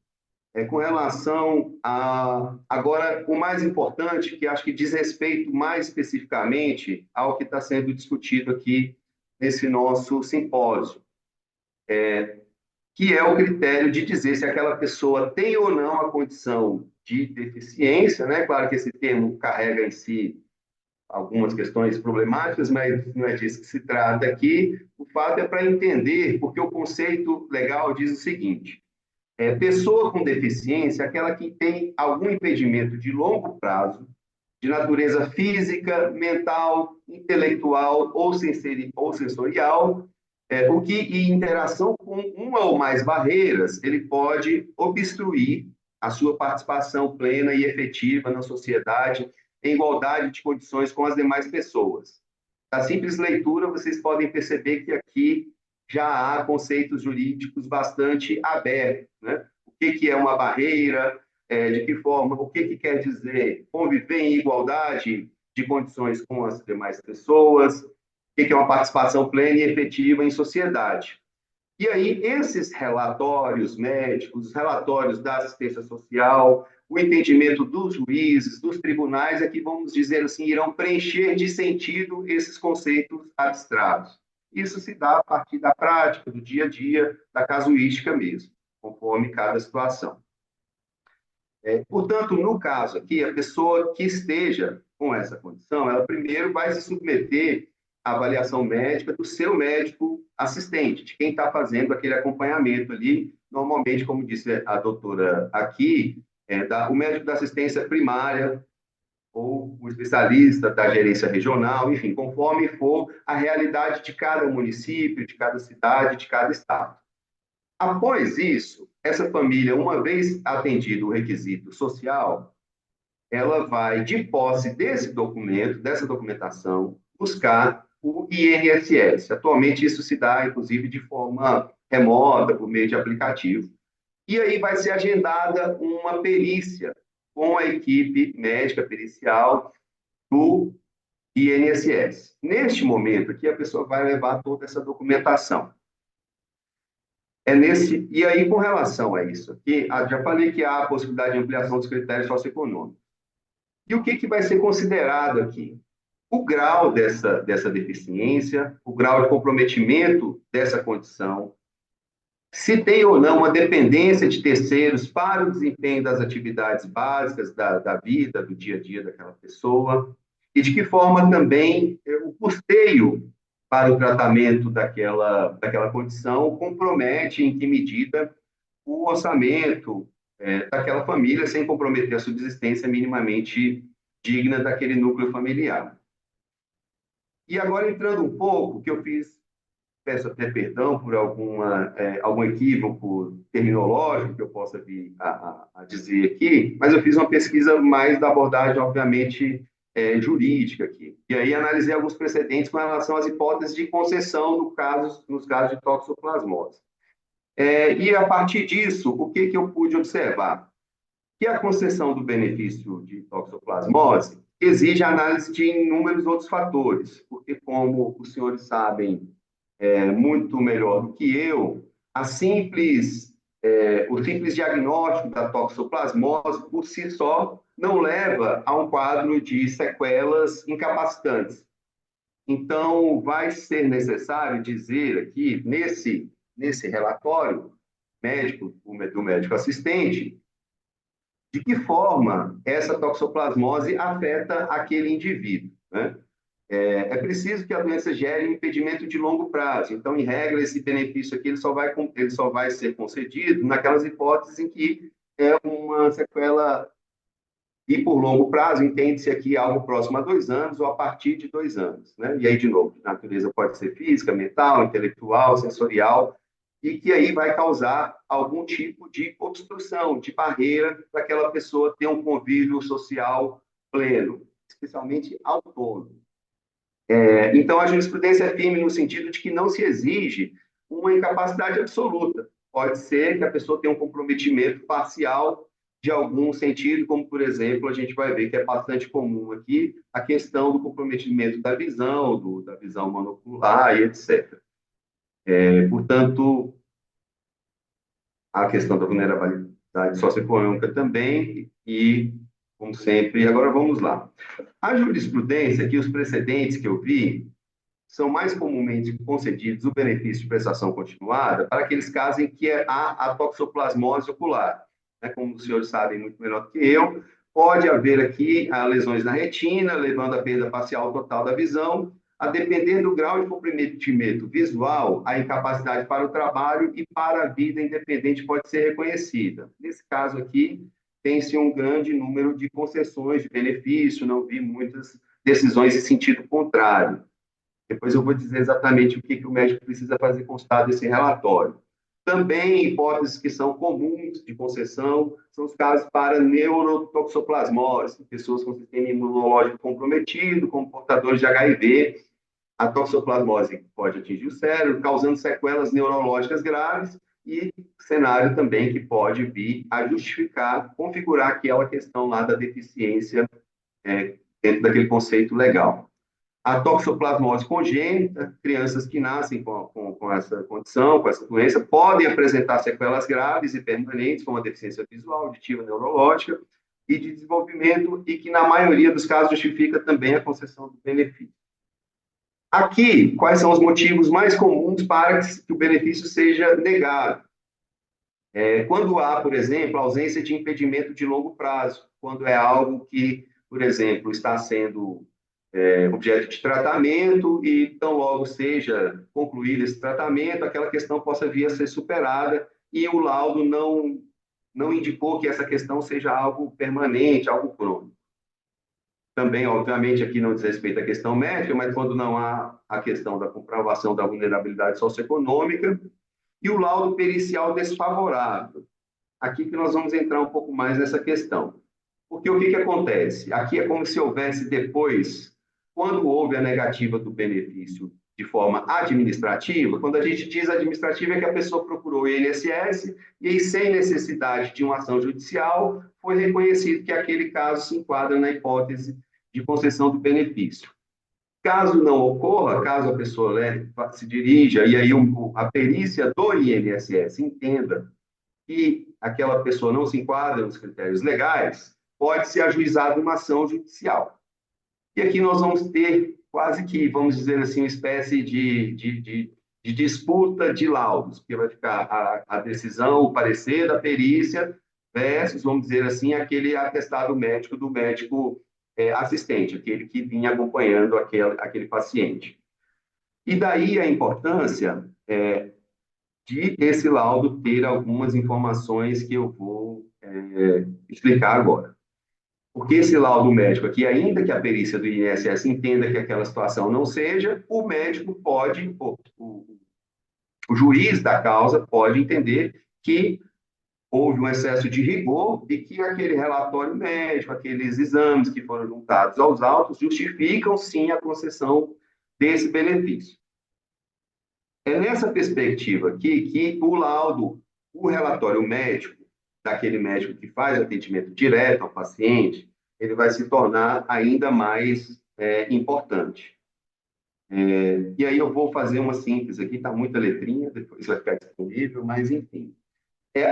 S6: é com relação a, agora, o mais importante, que acho que diz respeito mais especificamente ao que está sendo discutido aqui nesse nosso simpósio, que é o critério de dizer se aquela pessoa tem ou não a condição de deficiência, né? Claro que esse termo carrega em si algumas questões problemáticas, mas não é disso que se trata aqui. O fato é para entender, porque o conceito legal diz o seguinte: pessoa com deficiência é aquela que tem algum impedimento de longo prazo, de natureza física, mental, intelectual ou sensorial, o que, em interação com uma ou mais barreiras, ele pode obstruir a sua participação plena e efetiva na sociedade, em igualdade de condições com as demais pessoas. Da simples leitura, vocês podem perceber que aqui já há conceitos jurídicos bastante abertos, né? O que é uma barreira, de que forma, o que quer dizer conviver em igualdade de condições com as demais pessoas, o que é uma participação plena e efetiva em sociedade. E aí, esses relatórios médicos, os relatórios da assistência social, o entendimento dos juízes, dos tribunais, é que, vamos dizer assim, irão preencher de sentido esses conceitos abstratos. Isso se dá a partir da prática, do dia a dia, da casuística mesmo, conforme cada situação. Portanto, no caso aqui, a pessoa que esteja com essa condição, ela primeiro vai se submeter à avaliação médica do seu médico assistente, de quem está fazendo aquele acompanhamento ali. Normalmente, como disse a doutora aqui, o médico da assistência primária ou o especialista da gerência regional, enfim, conforme for a realidade de cada município, de cada cidade, de cada estado. Após isso, essa família, uma vez atendido o requisito social, ela vai, de posse desse documento, dessa documentação, buscar o INSS. Atualmente, isso se dá, inclusive, de forma remota, por meio de aplicativo. E aí vai ser agendada uma perícia com a equipe médica pericial do INSS. Neste momento aqui, a pessoa vai levar toda essa documentação. E aí, com relação a isso aqui, já falei que há a possibilidade de ampliação dos critérios socioeconômicos. E o que vai ser considerado aqui? O grau dessa deficiência, o grau de comprometimento dessa condição, se tem ou não uma dependência de terceiros para o desempenho das atividades básicas da vida, do dia a dia daquela pessoa, e de que forma também o custeio para o tratamento daquela condição compromete, em que medida, o orçamento daquela família, sem comprometer a subsistência minimamente digna daquele núcleo familiar. E agora, entrando um pouco, que eu fiz, peço até perdão por algum equívoco terminológico que eu possa vir a dizer aqui, mas eu fiz uma pesquisa mais da abordagem, obviamente, jurídica aqui. E aí analisei alguns precedentes com relação às hipóteses de concessão nos casos de toxoplasmose. E, a partir disso, o que eu pude observar? Que a concessão do benefício de toxoplasmose exige análise de inúmeros outros fatores, porque, como os senhores sabem muito melhor do que eu, o simples diagnóstico da toxoplasmose, por si só, não leva a um quadro de sequelas incapacitantes. Então, vai ser necessário dizer aqui, nesse relatório médico, do médico assistente, de que forma essa toxoplasmose afeta aquele indivíduo, né? É preciso que a doença gere um impedimento de longo prazo. Então, em regra, esse benefício aqui ele só vai ser concedido naquelas hipóteses em que é uma sequela. E por longo prazo, entende-se aqui algo próximo a 2 anos ou a partir de 2 anos, né? E aí, de novo, a natureza pode ser física, mental, intelectual, sensorial, e que aí vai causar algum tipo de obstrução, de barreira para aquela pessoa ter um convívio social pleno, especialmente autônomo. Então, a jurisprudência é firme no sentido de que não se exige uma incapacidade absoluta. Pode ser que a pessoa tenha um comprometimento parcial de algum sentido, como, por exemplo, a gente vai ver que é bastante comum aqui a questão do comprometimento da visão, da visão monocular e etc. Portanto, a questão da vulnerabilidade socioeconômica também e, como sempre, agora vamos lá. A jurisprudência, aqui os precedentes que eu vi, são mais comumente concedidos o benefício de prestação continuada para aqueles casos em que há a toxoplasmose ocular. Como os senhores sabem muito melhor do que eu, pode haver aqui lesões na retina, levando à perda parcial ou total da visão, a depender do grau de comprometimento visual, a incapacidade para o trabalho e para a vida independente pode ser reconhecida. Nesse caso aqui, tem-se um grande número de concessões de benefício, não vi muitas decisões em sentido contrário. Depois eu vou dizer exatamente o que o médico precisa fazer constar desse relatório. Também hipóteses que são comuns de concessão são os casos para neurotoxoplasmose, pessoas com sistema imunológico comprometido, como portadores de HIV. A toxoplasmose pode atingir o cérebro, causando sequelas neurológicas graves e cenário também que pode vir a justificar, configurar aquela questão lá da deficiência dentro daquele conceito legal. A toxoplasmose congênita, crianças que nascem com essa condição, com essa doença, podem apresentar sequelas graves e permanentes, como a deficiência visual, auditiva, neurológica e de desenvolvimento, e que, na maioria dos casos, justifica também a concessão do benefício. Aqui, quais são os motivos mais comuns para que o benefício seja negado? Quando há, por exemplo, ausência de impedimento de longo prazo, quando é algo que, por exemplo, está sendo objeto de tratamento e tão logo seja concluído esse tratamento, aquela questão possa vir a ser superada e o laudo não indicou que essa questão seja algo permanente, algo crônico. Também, obviamente, aqui não diz respeito à questão médica, mas quando não há a questão da comprovação da vulnerabilidade socioeconômica e o laudo pericial desfavorável. Aqui que nós vamos entrar um pouco mais nessa questão. Porque o que acontece? Aqui é como se houvesse depois, quando houve a negativa do benefício de forma administrativa, quando a gente diz administrativa é que a pessoa procurou o INSS e aí, sem necessidade de uma ação judicial, foi reconhecido que aquele caso se enquadra na hipótese de concessão do benefício. Caso não ocorra, caso a pessoa se dirija e aí a perícia do INSS entenda que aquela pessoa não se enquadra nos critérios legais, pode ser ajuizada uma ação judicial. E aqui nós vamos ter quase que, vamos dizer assim, uma espécie de disputa de laudos, que vai ficar a decisão, o parecer da perícia versus, vamos dizer assim, aquele atestado médico do médico assistente, aquele que vinha acompanhando aquele paciente. E daí a importância de esse laudo ter algumas informações que eu vou explicar agora. Porque esse laudo médico aqui, ainda que a perícia do INSS entenda que aquela situação não seja, o médico pode, o juiz da causa pode entender que houve um excesso de rigor e que aquele relatório médico, aqueles exames que foram juntados aos autos, justificam, sim, a concessão desse benefício. É nessa perspectiva aqui que o laudo, o relatório médico, daquele médico que faz atendimento direto ao paciente, ele vai se tornar ainda mais importante. E aí eu vou fazer uma síntese aqui, está muita letrinha, depois vai ficar disponível, mas enfim.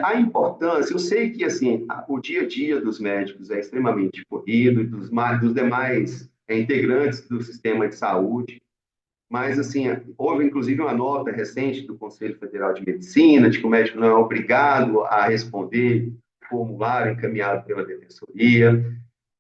S6: A importância, eu sei que assim, o dia a dia dos médicos é extremamente corrido, e dos demais integrantes do sistema de saúde, mas assim, houve inclusive uma nota recente do Conselho Federal de Medicina, de que o médico não é obrigado a responder formulário encaminhado pela Defensoria,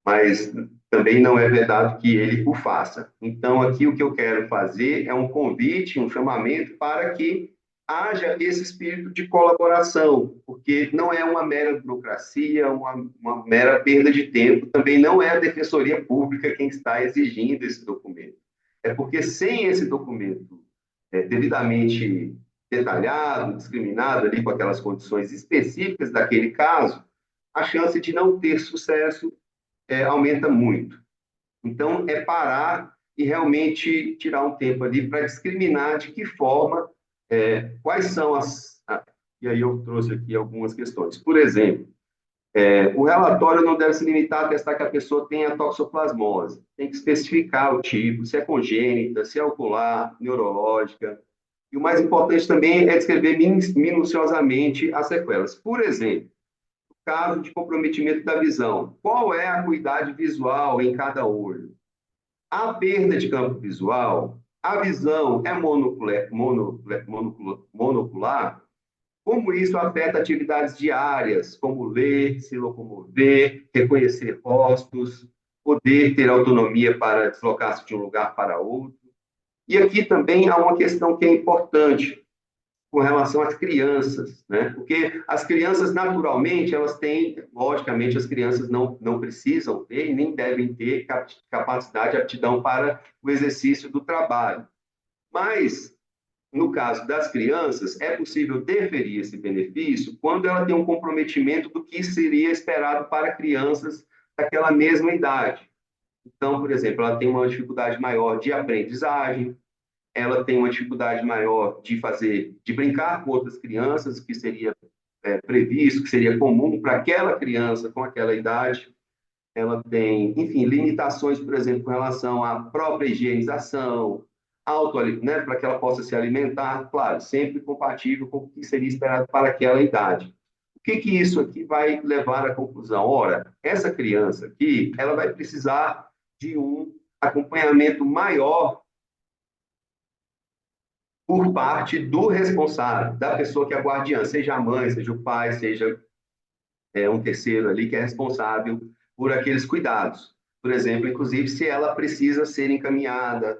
S6: mas também não é vedado que ele o faça. Então, aqui o que eu quero fazer é um convite, um chamamento para que haja esse espírito de colaboração, porque não é uma mera burocracia, uma mera perda de tempo, também não é a Defensoria Pública quem está exigindo esse documento. É porque sem esse documento devidamente detalhado, discriminado ali com aquelas condições específicas daquele caso, a chance de não ter sucesso aumenta muito. Então, é parar e realmente tirar um tempo ali para discriminar de que forma, quais são as... E aí eu trouxe aqui algumas questões. Por exemplo, o relatório não deve se limitar a testar que a pessoa tem a toxoplasmose. Tem que especificar o tipo, se é congênita, se é ocular, neurológica. E o mais importante também é descrever minuciosamente as sequelas. Por exemplo, caso de comprometimento da visão, qual é a acuidade visual em cada olho? A perda de campo visual, a visão é monocular? Como isso afeta atividades diárias, como ler, se locomover, reconhecer rostos, poder ter autonomia para deslocar-se de um lugar para outro? E aqui também há uma questão que é importante, com relação às crianças, né? Porque as crianças, naturalmente, elas têm, logicamente, as crianças não precisam ter e nem devem ter capacidade, aptidão para o exercício do trabalho. Mas, no caso das crianças, é possível deferir esse benefício quando ela tem um comprometimento do que seria esperado para crianças daquela mesma idade. Então, por exemplo, ela tem uma dificuldade maior de aprendizagem, ela tem uma dificuldade maior de brincar com outras crianças, que seria previsto, que seria comum para aquela criança com aquela idade. Ela tem, enfim, limitações, por exemplo, com relação à própria higienização, né, para que ela possa se alimentar, claro, sempre compatível com o que seria esperado para aquela idade. O que isso aqui vai levar à conclusão? Ora, essa criança aqui, ela vai precisar de um acompanhamento maior por parte do responsável, da pessoa que é a guardiã, seja a mãe, seja o pai, seja um terceiro ali que é responsável por aqueles cuidados. Por exemplo, inclusive, se ela precisa ser encaminhada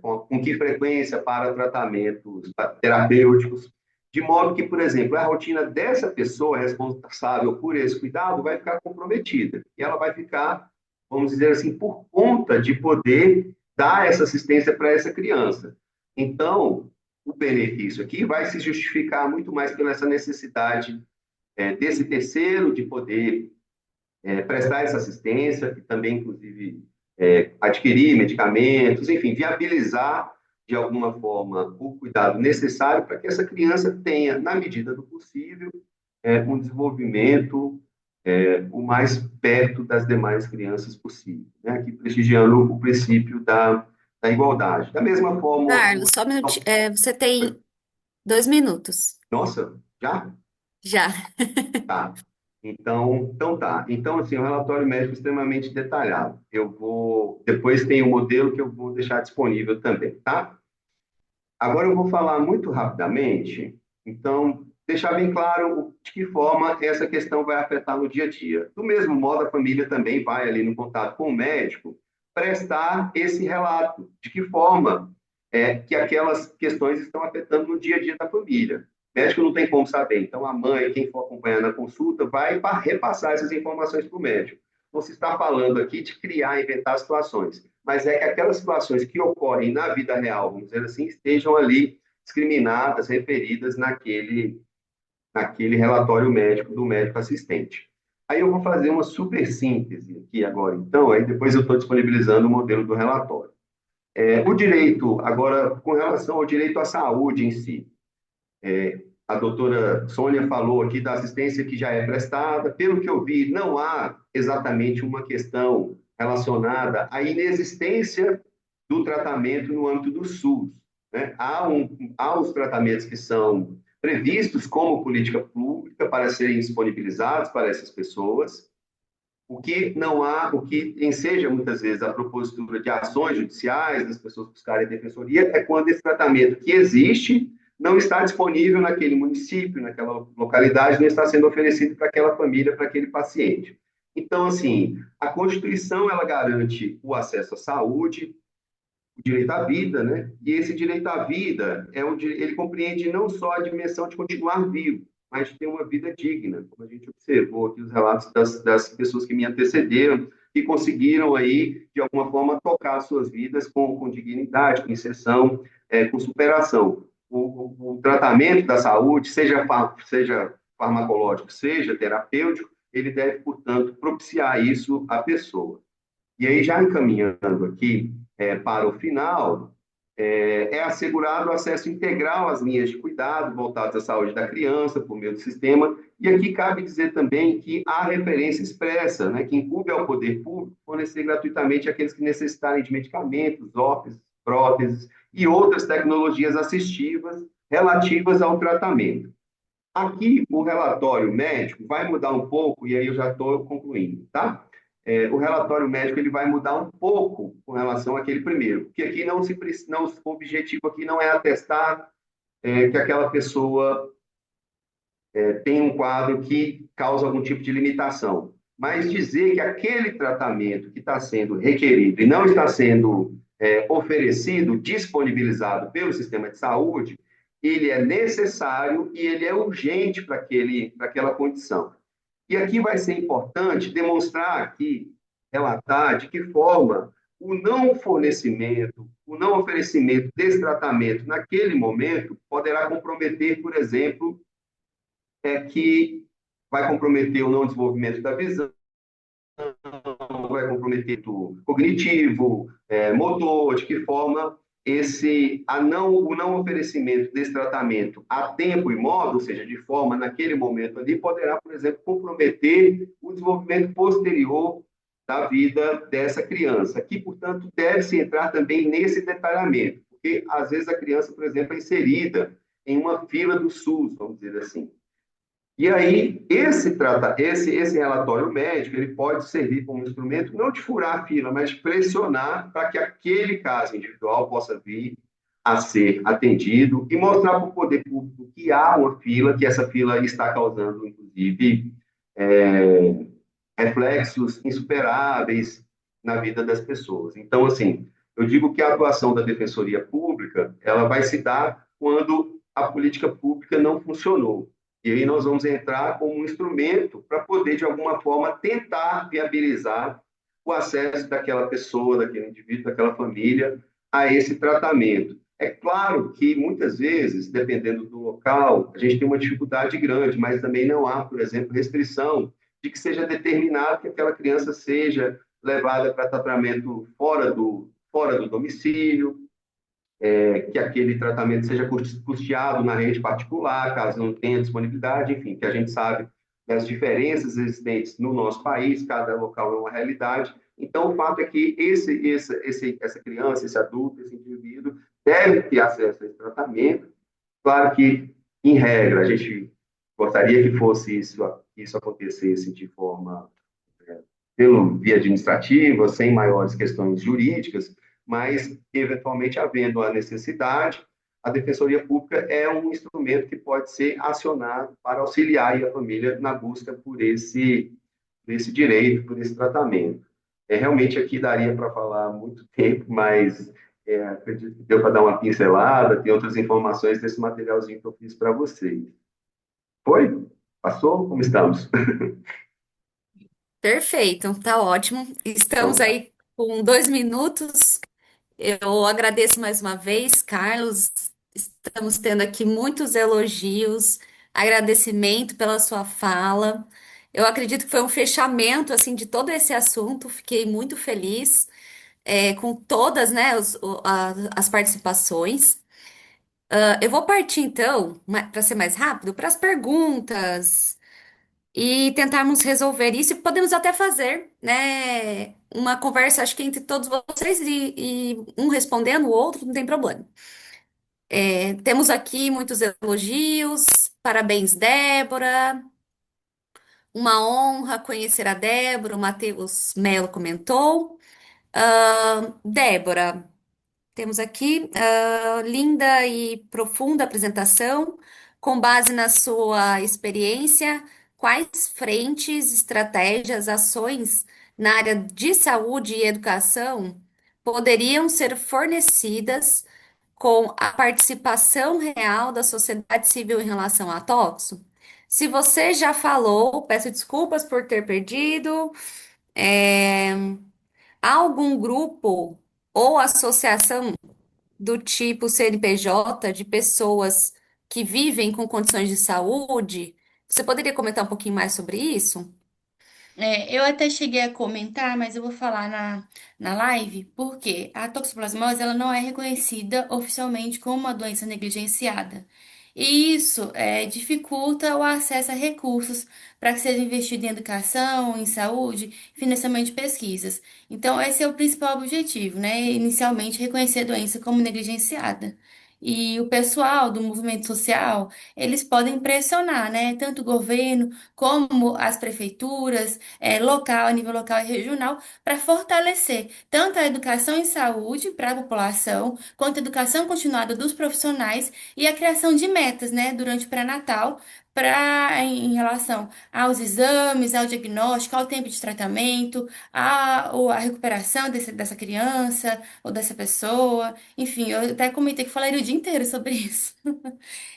S6: com que frequência para tratamentos terapêuticos, de modo que, por exemplo, a rotina dessa pessoa responsável por esse cuidado vai ficar comprometida. E ela vai ficar, vamos dizer assim, por conta de poder dar essa assistência para essa criança. Então, o benefício aqui vai se justificar muito mais pela essa necessidade desse terceiro de poder prestar essa assistência, e também, inclusive, adquirir medicamentos, enfim, viabilizar, de alguma forma, o cuidado necessário para que essa criança tenha, na medida do possível, um desenvolvimento o mais perto das demais crianças possível, né? Aqui prestigiando o princípio da igualdade. Da mesma forma...
S1: Carlos, só um minutinho. Você tem 2 minutos.
S6: Nossa, já?
S1: Já.
S6: Tá. Então tá. Então, assim, o relatório médico é extremamente detalhado. Depois tem o modelo que eu vou deixar disponível também, tá? Agora eu vou falar muito rapidamente, então, deixar bem claro de que forma essa questão vai afetar no dia a dia. Do mesmo modo, a família também vai ali no contato com o médico prestar esse relato, de que forma que aquelas questões estão afetando no dia a dia da família. O médico não tem como saber, então a mãe, quem for acompanhar na consulta, vai repassar essas informações para o médico. Não se está falando aqui de criar, inventar situações, mas é que aquelas situações que ocorrem na vida real, vamos dizer assim, estejam ali discriminadas, referidas naquele relatório médico do médico assistente. Aí eu vou fazer uma super síntese aqui agora, então, aí depois eu estou disponibilizando o modelo do relatório. O direito, agora, com relação ao direito à saúde em si, a doutora Sônia falou aqui da assistência que já é prestada. Pelo que eu vi, não há exatamente uma questão relacionada à inexistência do tratamento no âmbito do SUS, né? Há os tratamentos que são previstos como política pública para serem disponibilizados para essas pessoas. O que não há, o que enseja muitas vezes a propositura de ações judiciais, das pessoas buscarem a defensoria, é quando esse tratamento que existe não está disponível naquele município, naquela localidade, não está sendo oferecido para aquela família, para aquele paciente. Então, assim, a Constituição ela garante o acesso à saúde, o direito à vida, né? E esse direito à vida ele compreende não só a dimensão de continuar vivo, mas de ter uma vida digna, como a gente observou aqui os relatos das pessoas que me antecederam, que conseguiram aí, de alguma forma, tocar suas vidas com dignidade, com inserção, com superação. O tratamento da saúde, seja farmacológico, seja terapêutico, ele deve, portanto, propiciar isso à pessoa. E aí, já encaminhando aqui para o final, é assegurado o acesso integral às linhas de cuidado voltadas à saúde da criança por meio do sistema. E aqui cabe dizer também que há referência expressa, né, que incumbe ao poder público fornecer gratuitamente àqueles que necessitarem de medicamentos, ófices, próteses e outras tecnologias assistivas relativas ao tratamento. Aqui, o relatório médico vai mudar um pouco, e aí eu já estou concluindo, tá? O relatório médico ele vai mudar um pouco com relação àquele primeiro, porque aqui não, o objetivo aqui não é atestar que aquela pessoa tem um quadro que causa algum tipo de limitação, mas dizer que aquele tratamento que está sendo requerido e não está sendo oferecido, disponibilizado pelo sistema de saúde, ele é necessário e ele é urgente para aquela condição. E aqui vai ser importante demonstrar aqui, relatar de que forma o não fornecimento, o não oferecimento desse tratamento naquele momento poderá comprometer, por exemplo, que vai comprometer o não desenvolvimento da visão, vai comprometer o cognitivo, motor, de que forma o não oferecimento desse tratamento a tempo e modo, ou seja, de forma naquele momento ali, poderá, por exemplo, comprometer o desenvolvimento posterior da vida dessa criança, que, portanto, deve-se entrar também nesse detalhamento, porque, às vezes, a criança, por exemplo, é inserida em uma fila do SUS, vamos dizer assim. E aí, esse relatório médico, ele pode servir como um instrumento não de furar a fila, mas de pressionar para que aquele caso individual possa vir a ser atendido e mostrar para o poder público que há uma fila, que essa fila está causando, inclusive, é, reflexos insuperáveis na vida das pessoas. Então, assim, eu digo que a atuação da Defensoria Pública, ela vai se dar quando a política pública não funcionou. E aí nós vamos entrar como um instrumento para poder, de alguma forma, tentar viabilizar o acesso daquela pessoa, daquele indivíduo, daquela família a esse tratamento. É claro que, muitas vezes, dependendo do local, a gente tem uma dificuldade grande, mas também não há, por exemplo, restrição de que seja determinado que aquela criança seja levada para tratamento fora do domicílio, que aquele tratamento seja custeado na rede particular, caso não tenha disponibilidade, enfim, que a gente sabe das diferenças existentes no nosso país, cada local é uma realidade. Então, o fato é que essa criança, esse adulto, esse indivíduo deve ter acesso a esse tratamento. Claro que, em regra, a gente gostaria que fosse isso acontecesse de forma pelo via administrativa, sem maiores questões jurídicas, mas, eventualmente, havendo a necessidade, a Defensoria Pública é um instrumento que pode ser acionado para auxiliar a família na busca por esse direito, por esse tratamento. Realmente, aqui daria para falar muito tempo, mas acredito que deu para dar uma pincelada, tem outras informações desse materialzinho que eu fiz para vocês. Foi? Passou? Como estamos?
S1: Perfeito, tá ótimo.
S6: Então,
S1: Estamos
S6: tá.
S1: aí com 2 minutos. Eu agradeço mais uma vez, Carlos. Estamos tendo aqui muitos elogios, agradecimento pela sua fala. Eu acredito que foi um fechamento assim de todo esse assunto. Fiquei muito feliz com todas, né, as participações. Eu vou partir então, para ser mais rápido, para as perguntas e tentarmos resolver isso. E podemos até fazer, né, uma conversa, acho que entre todos vocês e um respondendo o outro, não tem problema. Temos aqui muitos elogios. Parabéns, Débora. Uma honra conhecer a Débora. O Matheus Melo comentou. Débora, Temos aqui, linda e profunda apresentação. Com base na sua experiência, quais frentes, estratégias, ações na área de saúde e educação poderiam ser fornecidas com a participação real da sociedade civil em relação a tóxico? Se você já falou, peço desculpas por ter perdido. É, há algum grupo ou associação do tipo CNPJ de pessoas que vivem com condições de saúde? Você poderia comentar um pouquinho mais sobre isso?
S3: Eu até cheguei a comentar, mas eu vou falar na live, porque a toxoplasmose ela não é reconhecida oficialmente como uma doença negligenciada. E isso dificulta o acesso a recursos para que seja investido em educação, em saúde, financiamento de pesquisas. Então, esse é o principal objetivo, né? Inicialmente, reconhecer a doença como negligenciada. E o pessoal do movimento social, eles podem pressionar, né? Tanto o governo como as prefeituras, local, a nível local e regional, para fortalecer tanto a educação em saúde para a população, quanto a educação continuada dos profissionais e a criação de metas, né, durante o pré-natal, em relação aos exames, ao diagnóstico, ao tempo de tratamento, ou a recuperação dessa criança ou dessa pessoa. Enfim, eu até comentei que falaria o dia inteiro sobre isso.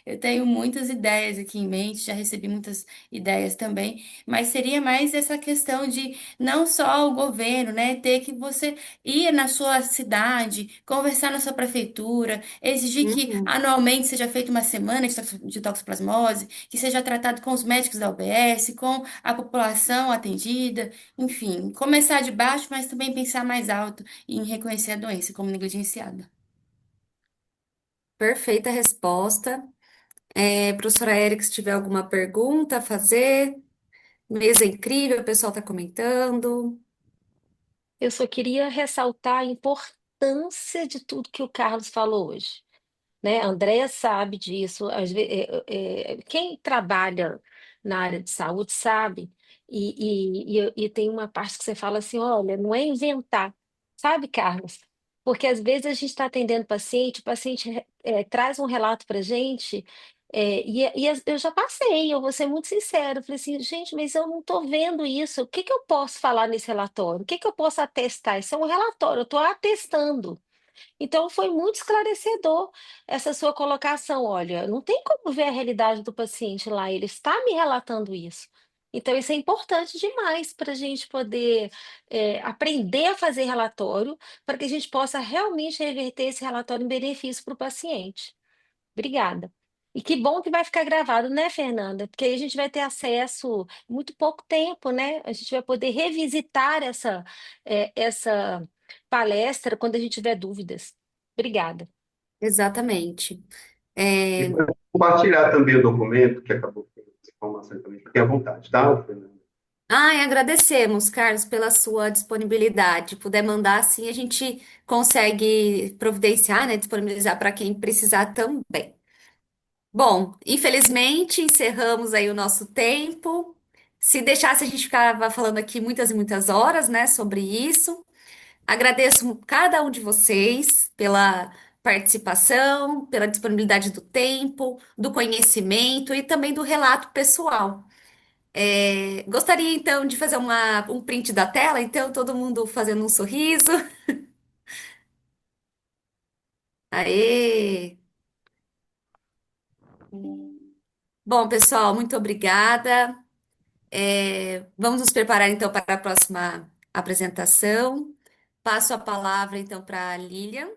S3: Eu tenho muitas ideias aqui em mente, já recebi muitas ideias também, mas seria mais essa questão de não só o governo, né, ter que você ir na sua cidade, conversar na sua prefeitura, exigir que
S1: Uhum.
S3: anualmente seja feita uma semana de toxoplasmose, que seja tratado com os médicos da UBS, com a população atendida, enfim, começar de baixo, mas também pensar mais alto em reconhecer a doença como negligenciada.
S1: Perfeita resposta. Professora Érica, se tiver alguma pergunta a fazer, mesa incrível, o pessoal está comentando.
S2: Eu só queria ressaltar a importância de tudo que o Carlos falou hoje, né? A Andrea sabe disso. Quem trabalha na área de saúde sabe, e tem uma parte que você fala assim: olha, não é inventar, sabe, Carlos? Porque às vezes a gente está atendendo paciente, o paciente traz um relato para a gente. Eu já passei, eu vou ser muito sincera, eu falei assim, gente, mas eu não estou vendo isso, o que que eu posso falar nesse relatório? O que que eu posso atestar? Isso é um relatório, eu estou atestando. Então, foi muito esclarecedor essa sua colocação. Olha, não tem como ver a realidade do paciente lá, ele está me relatando isso. Então, isso é importante demais para a gente poder aprender a fazer relatório, para que a gente possa realmente reverter esse relatório em benefício para o paciente. Obrigada. E que bom que vai ficar gravado, né, Fernanda? Porque aí a gente vai ter acesso em muito pouco tempo, né? A gente vai poder revisitar essa palestra quando a gente tiver dúvidas. Obrigada.
S1: Exatamente.
S6: E
S1: É,
S6: vou compartilhar também o documento, que acabou com essa informação também. Fique à vontade, tá, Fernando?
S1: e agradecemos, Carlos, pela sua disponibilidade. Puder mandar, assim, a gente consegue providenciar, né, disponibilizar para quem precisar também. Bom, infelizmente, encerramos aí o nosso tempo. Se deixasse, a gente ficava falando aqui muitas e muitas horas, né, sobre isso. Agradeço cada um de vocês pela participação, pela disponibilidade do tempo, do conhecimento e também do relato pessoal. Gostaria então de fazer um print da tela, então todo mundo fazendo um sorriso. Aê! Bom, pessoal, muito obrigada. Vamos nos preparar então para a próxima apresentação. Passo a palavra então para a Lilian.